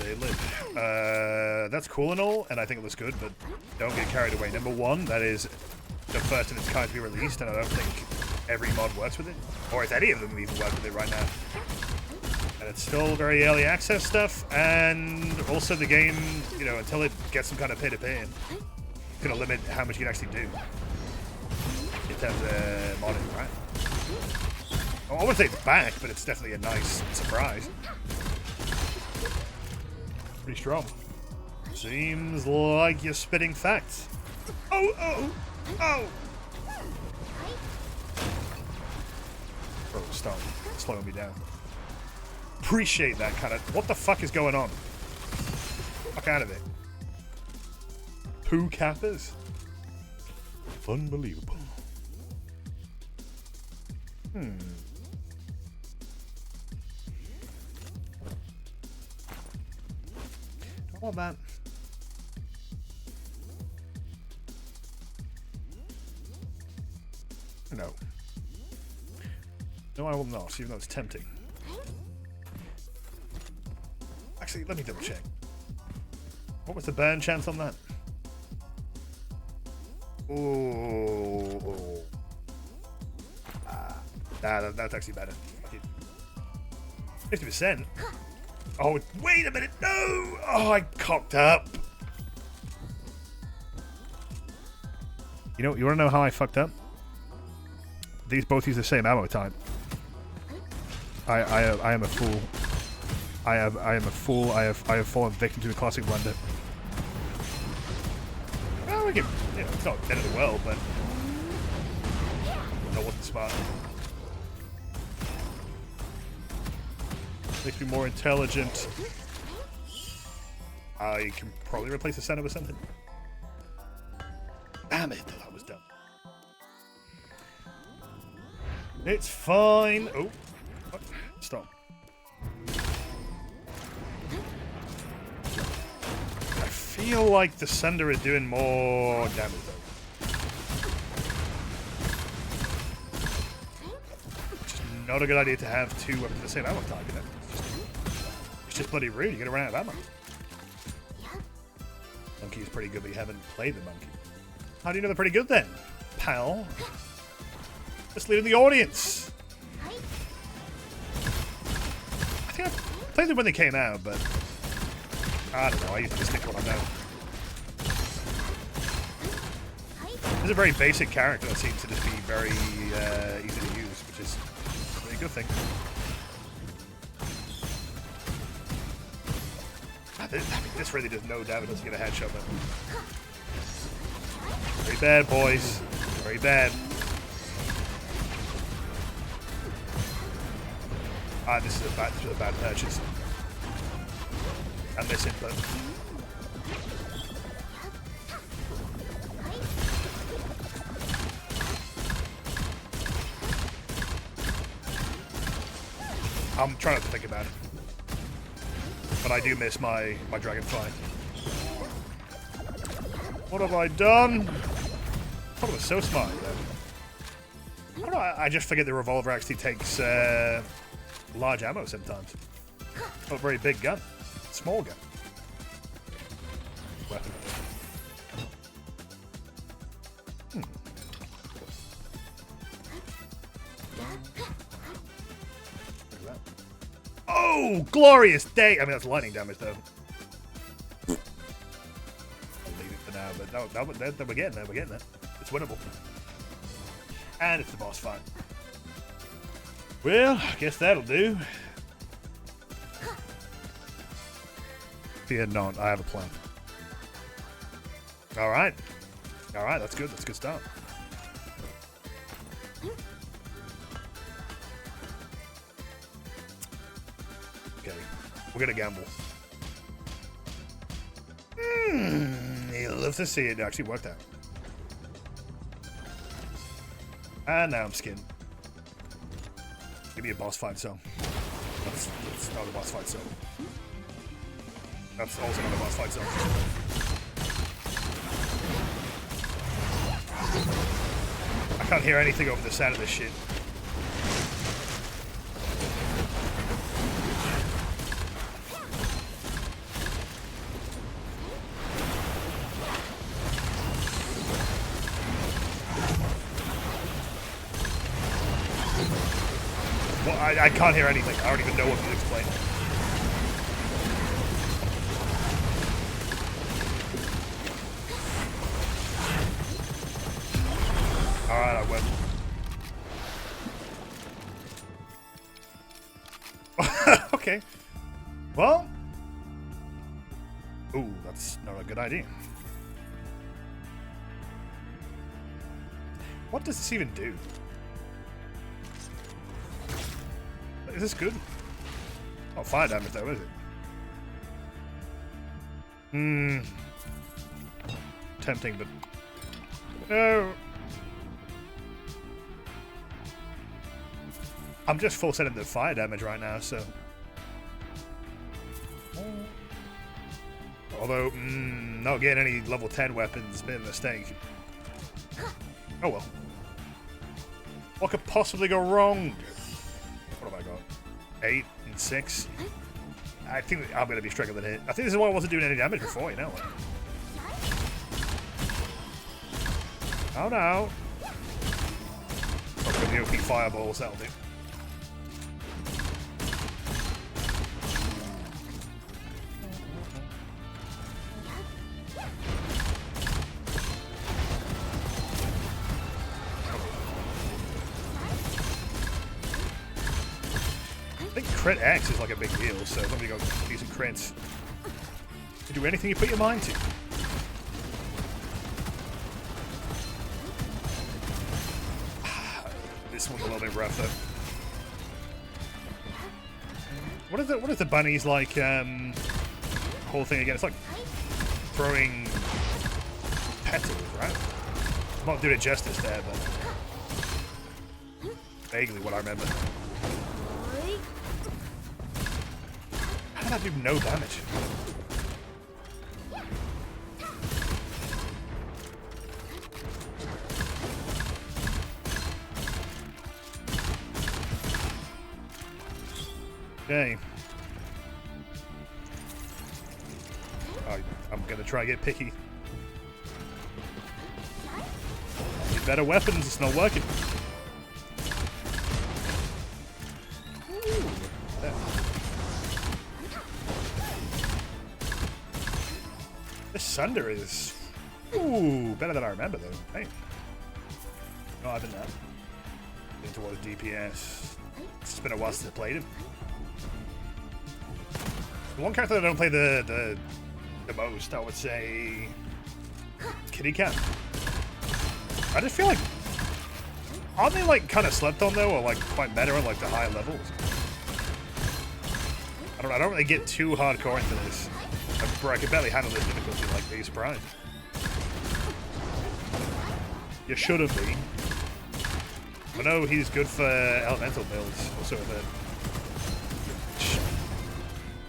[SPEAKER 1] They live. That's cool and all, and I think it looks good, but don't get carried away. Number one, that is the first of its kind to be released, and I don't think every mod works with it, or if any of them even work with it right now. And it's still very early access stuff, and also the game, you know, until it gets some kind of pay-to-pay, it's gonna limit how much you can actually do in terms of modding, right? I wouldn't say it's back, but it's definitely a nice surprise. Pretty strong. Seems like you're spitting facts. Oh, oh, oh! Bro, stop. Slowing me down. Appreciate that kind of... What the fuck is going on? Fuck out of it. Poo Kappas? Unbelievable. Don't want that. No. No, I will not, even though it's tempting. Actually, let me double check. What was the burn chance on that? Oh. That's actually better. 50%. Oh, wait a minute. No! Oh, I cocked up. You know, you want to know how I fucked up? These both use the same ammo type. I am a fool. I am a fool. I have fallen victim to a classic blunder. Well, we can, you know, it's not the end of the world, but that wasn't smart. Makes me more intelligent. I can probably replace the center with something. Damn it, that was dumb. It's fine. Oh, what? Stop. I feel like the Sunder is doing more damage though. Just not a good idea to have two weapons of the same ammo type, you know? It's just bloody rude, you get around out of ammo. Monkey is pretty good, but you haven't played the monkey. How do you know they're pretty good then, pal? Just leading the audience. I think I played them when they came out, but I don't know, I usually just stick to what I know. It's a very basic character that seems to just be very easy to use, which is really a good thing. This really does no damage unless you get a headshot. But very bad, boys. Very bad. Ah, this was a bad purchase. I'm missing, but I'm trying not to think about it. But I do miss my dragonfly. What have I done? Oh, it was so smart, though. I don't know, I just forget the revolver actually takes large ammo sometimes. Not a very big gun. Small gun. Weapon. Oh, glorious day! I mean, that's lightning damage, though. now, but we're getting there. We're getting there. It's winnable. And it's the boss fight. Well, I guess that'll do. Fear not, I have a plan. Alright. Alright, that's good. That's a good start. Okay, we're gonna gamble. You'll love to see it actually worked out. And now I'm skinned. Give me a boss fight song. That's not a boss fight song. That's also not a boss fight zone. I can't hear anything over the sound of this shit. Well, I can't hear anything. I don't even know what to explain. Alright, I win. Okay. Well. Ooh, that's not a good idea. What does this even do? Is this good? Not fire damage though, is it? Tempting, but no. I'm just full setting the fire damage right now, so. Although, not getting any level 10 weapons, bit of a mistake. Oh well. What could possibly go wrong? What have I got? 8 and 6. I think I'm going to be struggling to hit. I think this is why I wasn't doing any damage before, you know what? Oh no. I've got the OP fireballs, that'll do. I think crit X is like a big deal, so as long as you got decent crits, you can do anything you put your mind to. This one's a little bit rough though. What is the bunny's like whole thing again? It's like throwing petals, right? I'm not doing it justice there, but vaguely what I remember. How did that do no damage? Okay. I'm gonna try and get picky. Need better weapons, it's not working. Ooh, there. This Sunder is better than I remember though. Hey. No, I've been that. Getting towards DPS. It's been a while since I played him. The one character that I don't play the most, I would say Kitty Cat. I just feel like, aren't they like kind of slept on though, or like quite better on like the higher levels? I don't really get too hardcore into this. I can barely handle this difficulty, like, be surprised. You shouldn't be. I know he's good for elemental builds, or sort of a...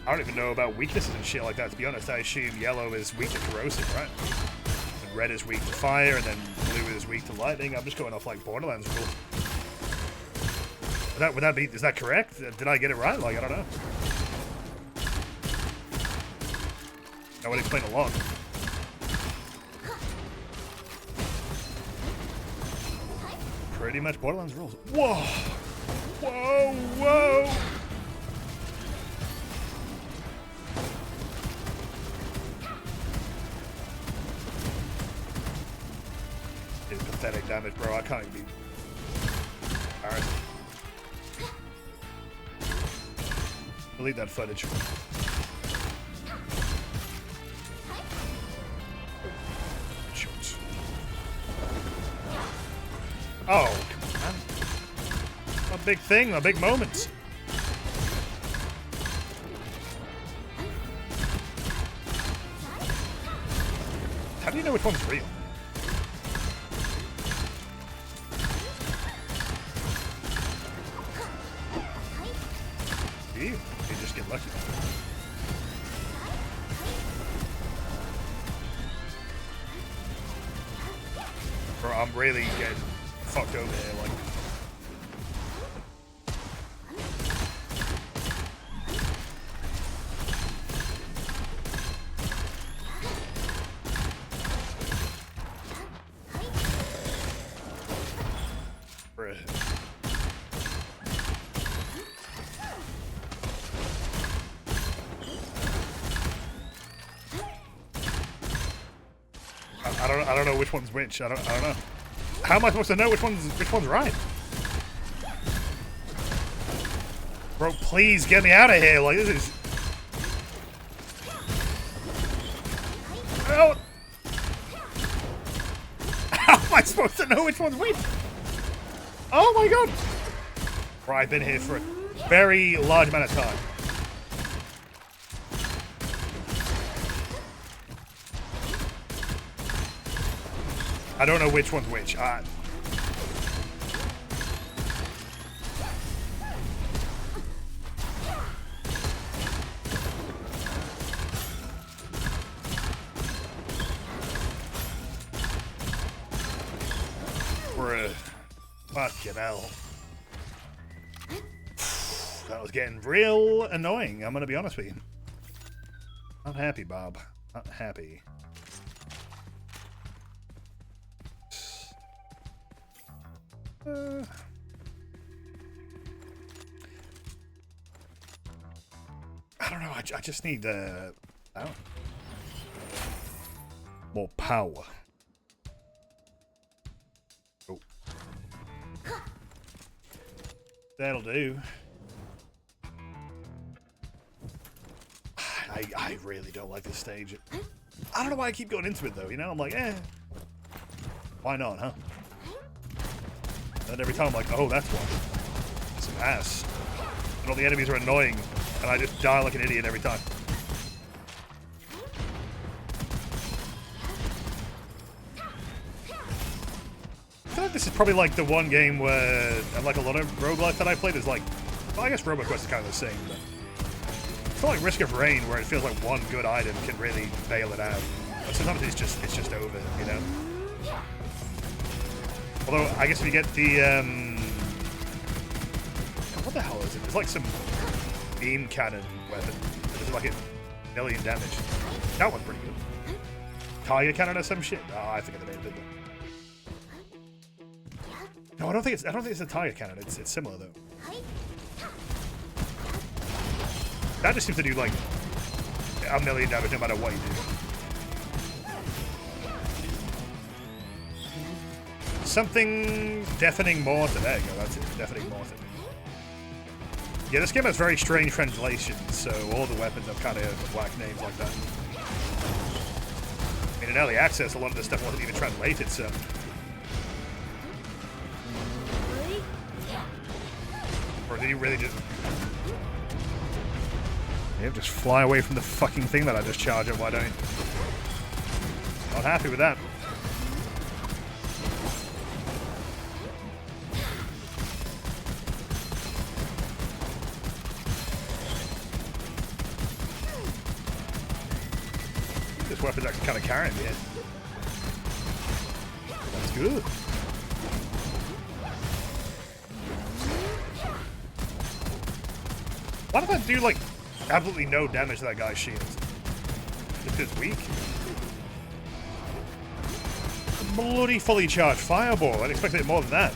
[SPEAKER 1] I don't even know about weaknesses and shit like that, to be honest. I assume yellow is weak to corrosive, right? And red is weak to fire, and then blue is weak to lightning. I'm just going off, like, Borderlands rules. Would that be... Is that correct? Did I get it right? Like, I don't know. I would explain a lot. Pretty much Borderlands rules. Whoa! Whoa! Whoa! pathetic damage, bro. I can't even be embarrassed. Delete that footage. Shots. Oh, come on, man. A big thing, a big moment. How do you know which one's real? You just get lucky. Bro, I'm really getting fucked over here, like. Bruh. I don't know which one's which. I don't know. How am I supposed to know which one's right? Bro, please get me out of here. Like, this is... Oh. How am I supposed to know which one's which? Oh my god. Bro, I've been here for a very large amount of time. I don't know which one's which. Bruh. Fucking hell. That was getting real annoying, I'm gonna be honest with you. Not happy, Bob. Not happy. I don't know. I just need more power. Oh, that'll do. I really don't like this stage. I don't know why I keep going into it though. You know, I'm like, why not, huh? And every time I'm like, oh, that's why. Some ass. And all the enemies are annoying, and I just die like an idiot every time. I feel like this is probably like the one game where, like a lot of roguelites that I played, is like, well, I guess RoboQuest is kind of the same, but I feel like Risk of Rain, where it feels like one good item can really bail it out. But sometimes it's just over, you know? Although, I guess if you get the, what the hell is it? It's like some beam cannon weapon. It's like a million damage. That one's pretty good. Tiger cannon or some shit? Oh, I think of the name of it. No, I don't think it's a tiger cannon. It's similar though. That just seems to do like a million damage no matter what you do. Something deafening more to there you go, that's it, deafening more to. Yeah, this game has very strange translations, so all the weapons have kind of whack names like that. I mean, in early access, a lot of this stuff wasn't even translated, so. Or did you really just... Yeah, just fly away from the fucking thing that I just charged at, why don't you? Not happy with that. This weapon's actually kind of carrying me in. That's good. Why did that do, like, absolutely no damage to that guy's shield? Just 'cause it's weak? Bloody fully charged fireball. I'd expect it more than that.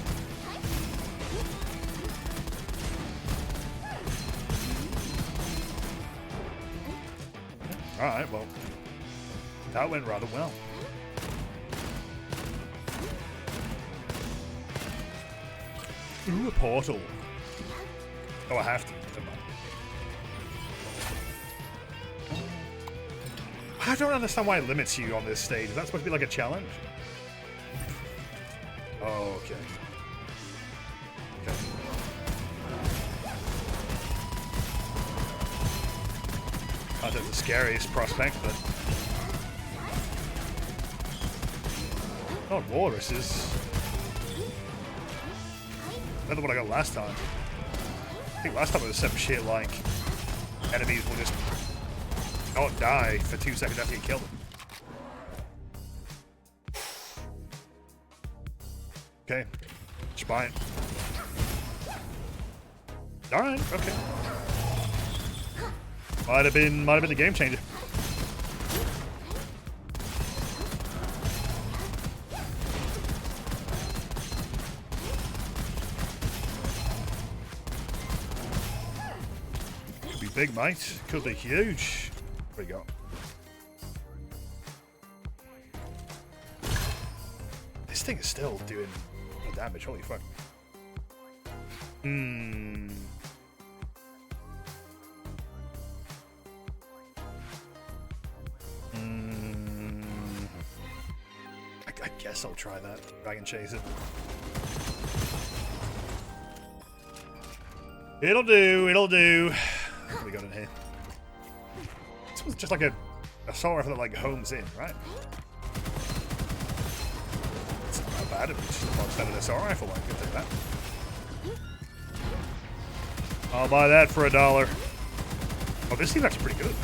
[SPEAKER 1] Alright, well. That went rather well. Ooh, a portal. Oh, I have to. Never mind. I don't understand why it limits you on this stage. Is that supposed to be like a challenge? Oh, okay. Okay. I think the scariest prospect, but... Oh, Walrus is... Better than what I got last time. I think last time it was some shit like... Enemies will just... not die for 2 seconds after you kill them. Okay. Spine. Alright, okay. Might have been the game changer. Could be big, mate. Could be huge. There we go. This thing is still doing damage. Holy fuck. I guess I'll try that. Dragon Chaser. It'll do, it'll do. What do we got in here? This was just like a assault rifle that like homes in, right? It's not bad. It's just a box out of an assault rifle. I could take that. I'll buy that for $1. Oh, this seems actually pretty good.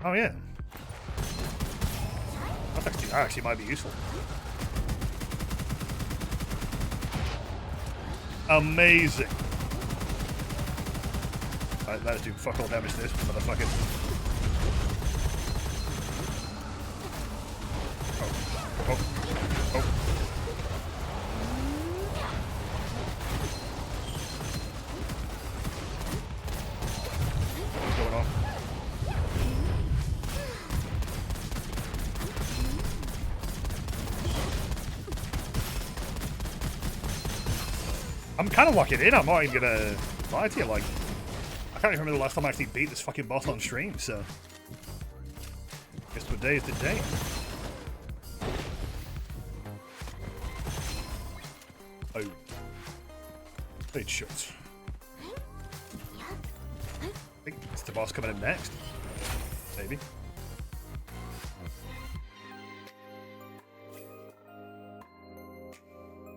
[SPEAKER 1] Oh yeah. That actually might be useful. Amazing. Alright, that is doing fuck all damage to this motherfucker. Oh. Oh. Oh. What's going on? I'm kind of locking in. I'm not even gonna lie to you. Like, I can't even remember the last time I actually beat this fucking boss on stream. So, guess today is the day. Oh, great shots. I think it's the boss coming in next. Maybe.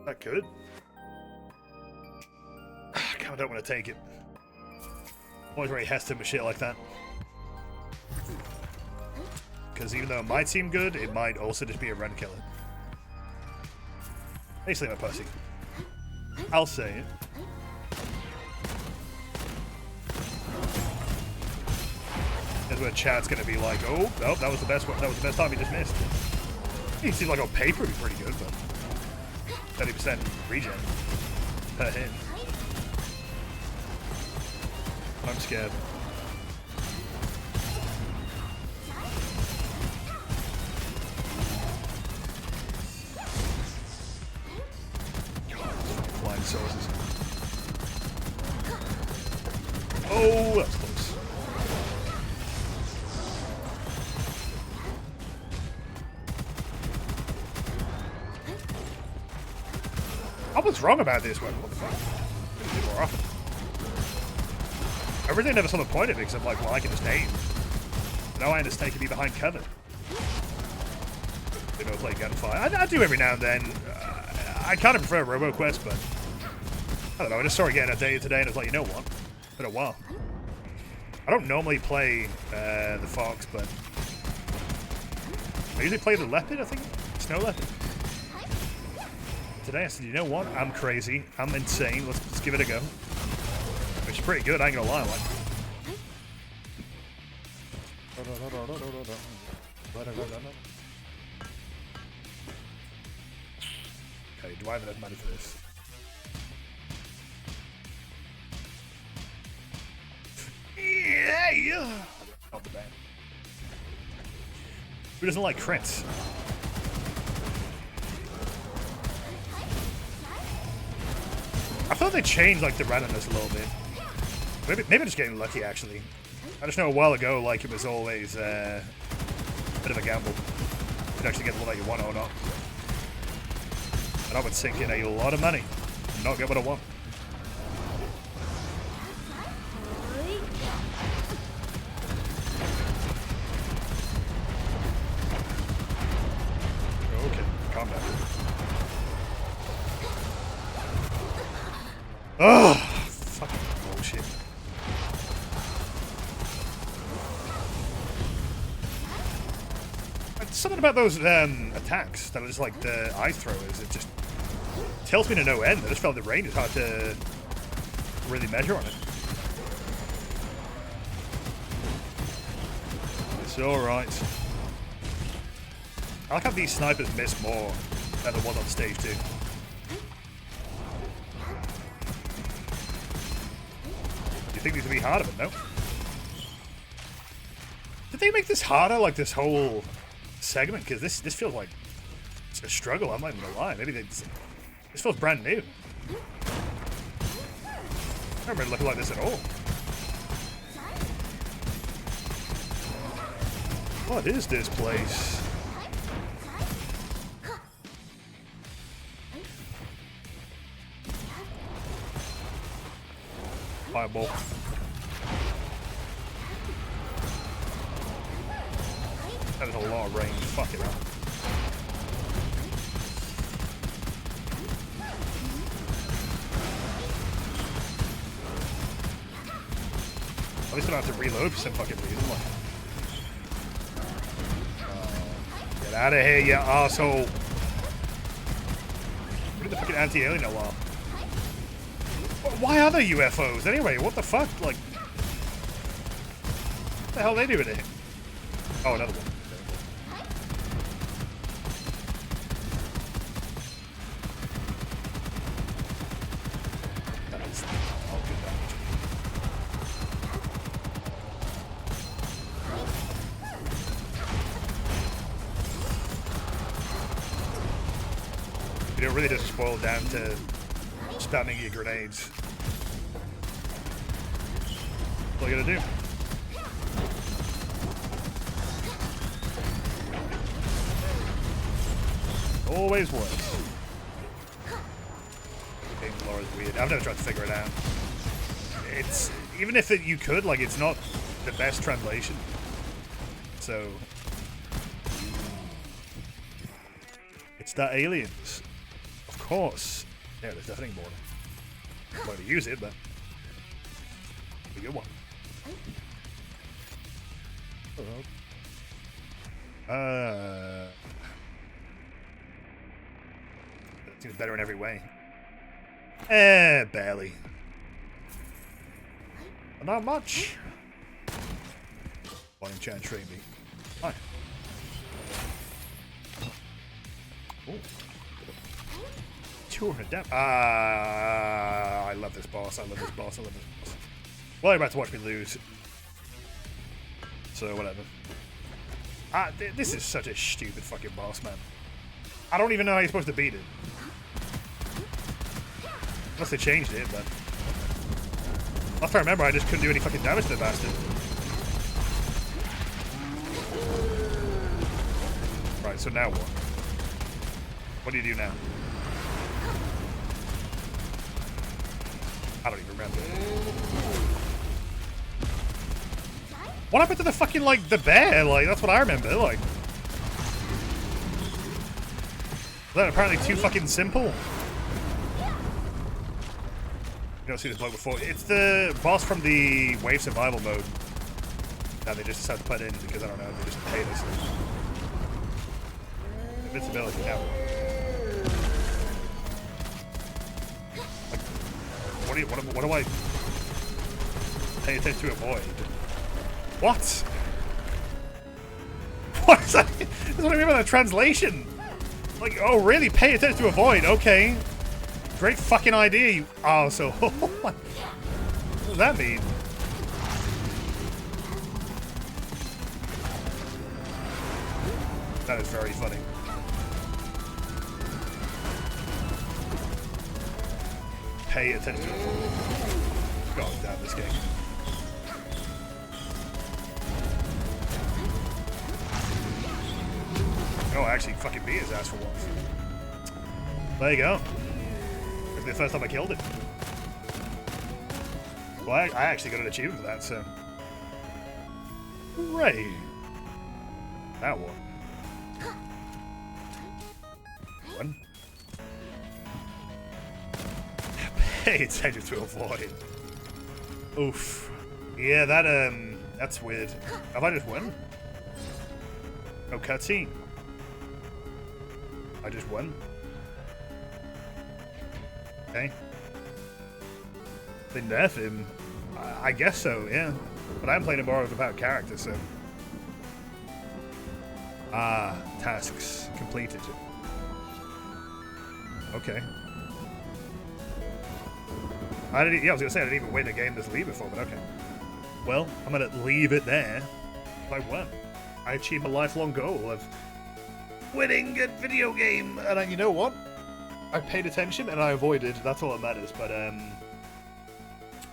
[SPEAKER 1] That could. I don't want to take it. Always very hesitant with shit like that. Because even though it might seem good, it might also just be a run killer. Basically, I'm a pussy. I'll say it. That's where chat's gonna be like, oh, that was the best one. That was the best time he just missed. He seems like on paper he's pretty good, but 30% regen per hit. I'm scared. Flying saucers. Oh, that's close. I was wrong about this one. What the fuck? I'm gonna do more often. I really never saw the point of it, because I'm like, well, I can just aim. Now I understand to be behind cover. They don't play Gunfire. I do every now and then. I kind of prefer RoboQuest, but I don't know. I just saw it getting updated today, and I was like, you know what? It's been a while. I don't normally play the Fox, but I usually play the Leopard, I think. Snow Leopard. Today I said, you know what? I'm crazy. I'm insane. Let's give it a go. Which is pretty good, I ain't gonna lie. Like, Okay, do I have enough money for this? Yeah! Not the bad. Who doesn't like crits? I thought they changed like the randomness a little bit. Maybe I'm just getting lucky actually. I just know a while ago like it was always a bit of a gamble. You could actually get the one that you want or not. And I would sink in a lot of money and not get what I want. Okay, calm down. Ugh! Fucking bullshit. Something about those attacks that are just like the ice throwers, it just tells me to no end. I just felt the range is hard to really measure on it. It's alright. I like how these snipers miss more than the ones on stage 2. You think these would be harder, but no. Did they make this harder, like this whole segment? Because this feels like it's a struggle. I'm not even gonna lie. Maybe this feels brand new. I don't remember looking like this at all. What is this place? Fireball. That is a lot of range. Fuck it up. At least I don't have to reload for some fucking reason. Get out of here, you asshole. Where did the fucking anti-alien know are? Why are there UFOs anyway? What the fuck? Like, what the hell are they doing here? Oh, another one. That is all good damage. You know, it really does boil down to spamming your grenades. That's all you gotta do. Always was. Game lore is weird. I've never tried to figure it out. It's even if you could, like, it's not the best translation. So it's the aliens, of course. Yeah, there's definitely more. I'm going to use it, but it's a good one. It seems better in every way. Barely. But not much. One enchant trade me. Hi. Oh. 200 damage. I love this boss. I love this boss. I love this boss. Well, you're about to watch me lose. So, whatever. This is such a stupid fucking boss, man. I don't even know how you're supposed to beat it. Unless they changed it, but... Last I remember, I just couldn't do any fucking damage to the bastard. Right, so now what? What do you do now? I don't even remember. What happened to the fucking, like, the bear? Like, that's what I remember, like. Was that apparently too fucking simple? You don't see this bloke before. It's the boss from the Wave Survival mode that they just decided to put in because, I don't know, they just hate us. Invincibility, now. Like, what do I pay attention to avoid? What? What is that? That's what I mean by the translation. Like, oh, really? Pay attention to avoid. Okay. Great fucking idea, you arsehole. What does that mean? That is very funny. Pay attention to avoid. God damn this game. Oh, I actually fucking beat his ass for once. There you go. It's the first time I killed it. Well, I actually got an achievement for that, so. Hooray. That one. One. Pay attention to avoid. Oof. Yeah, that's weird. Have I just won? No cutscene. I just won. Okay. They nerf him. I guess so, yeah. But I'm playing a more of about character, so. Ah, tasks completed. Okay. I was gonna say I didn't even win a game this leave before, but okay. Well, I'm gonna leave it there. I won. I achieved a lifelong goal of winning a video game, and you know what? I paid attention and I avoided. That's all that matters. But yeah,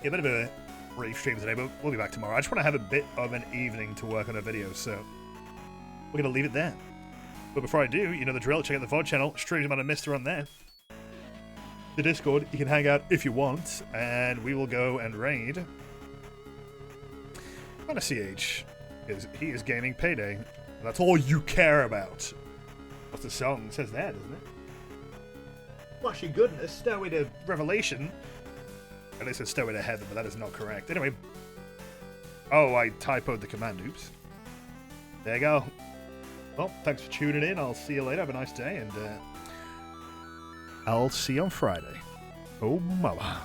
[SPEAKER 1] a bit of a brief stream today, but we'll be back tomorrow. I just want to have a bit of an evening to work on a video, so we're gonna leave it there. But before I do, you know the drill. Check out the VOD channel. Streams about a Mister on there. The Discord, you can hang out if you want, and we will go and raid on a CH. He is gaining payday. That's all you care about. What's the song? It says that, doesn't it? Flashy goodness, Stairway to Revelation. At least it's Stairway to Heaven, but that is not correct. Anyway. Oh, I typoed the command. Oops. There you go. Well, thanks for tuning in. I'll see you later. Have a nice day, and I'll see you on Friday. Oh, mama.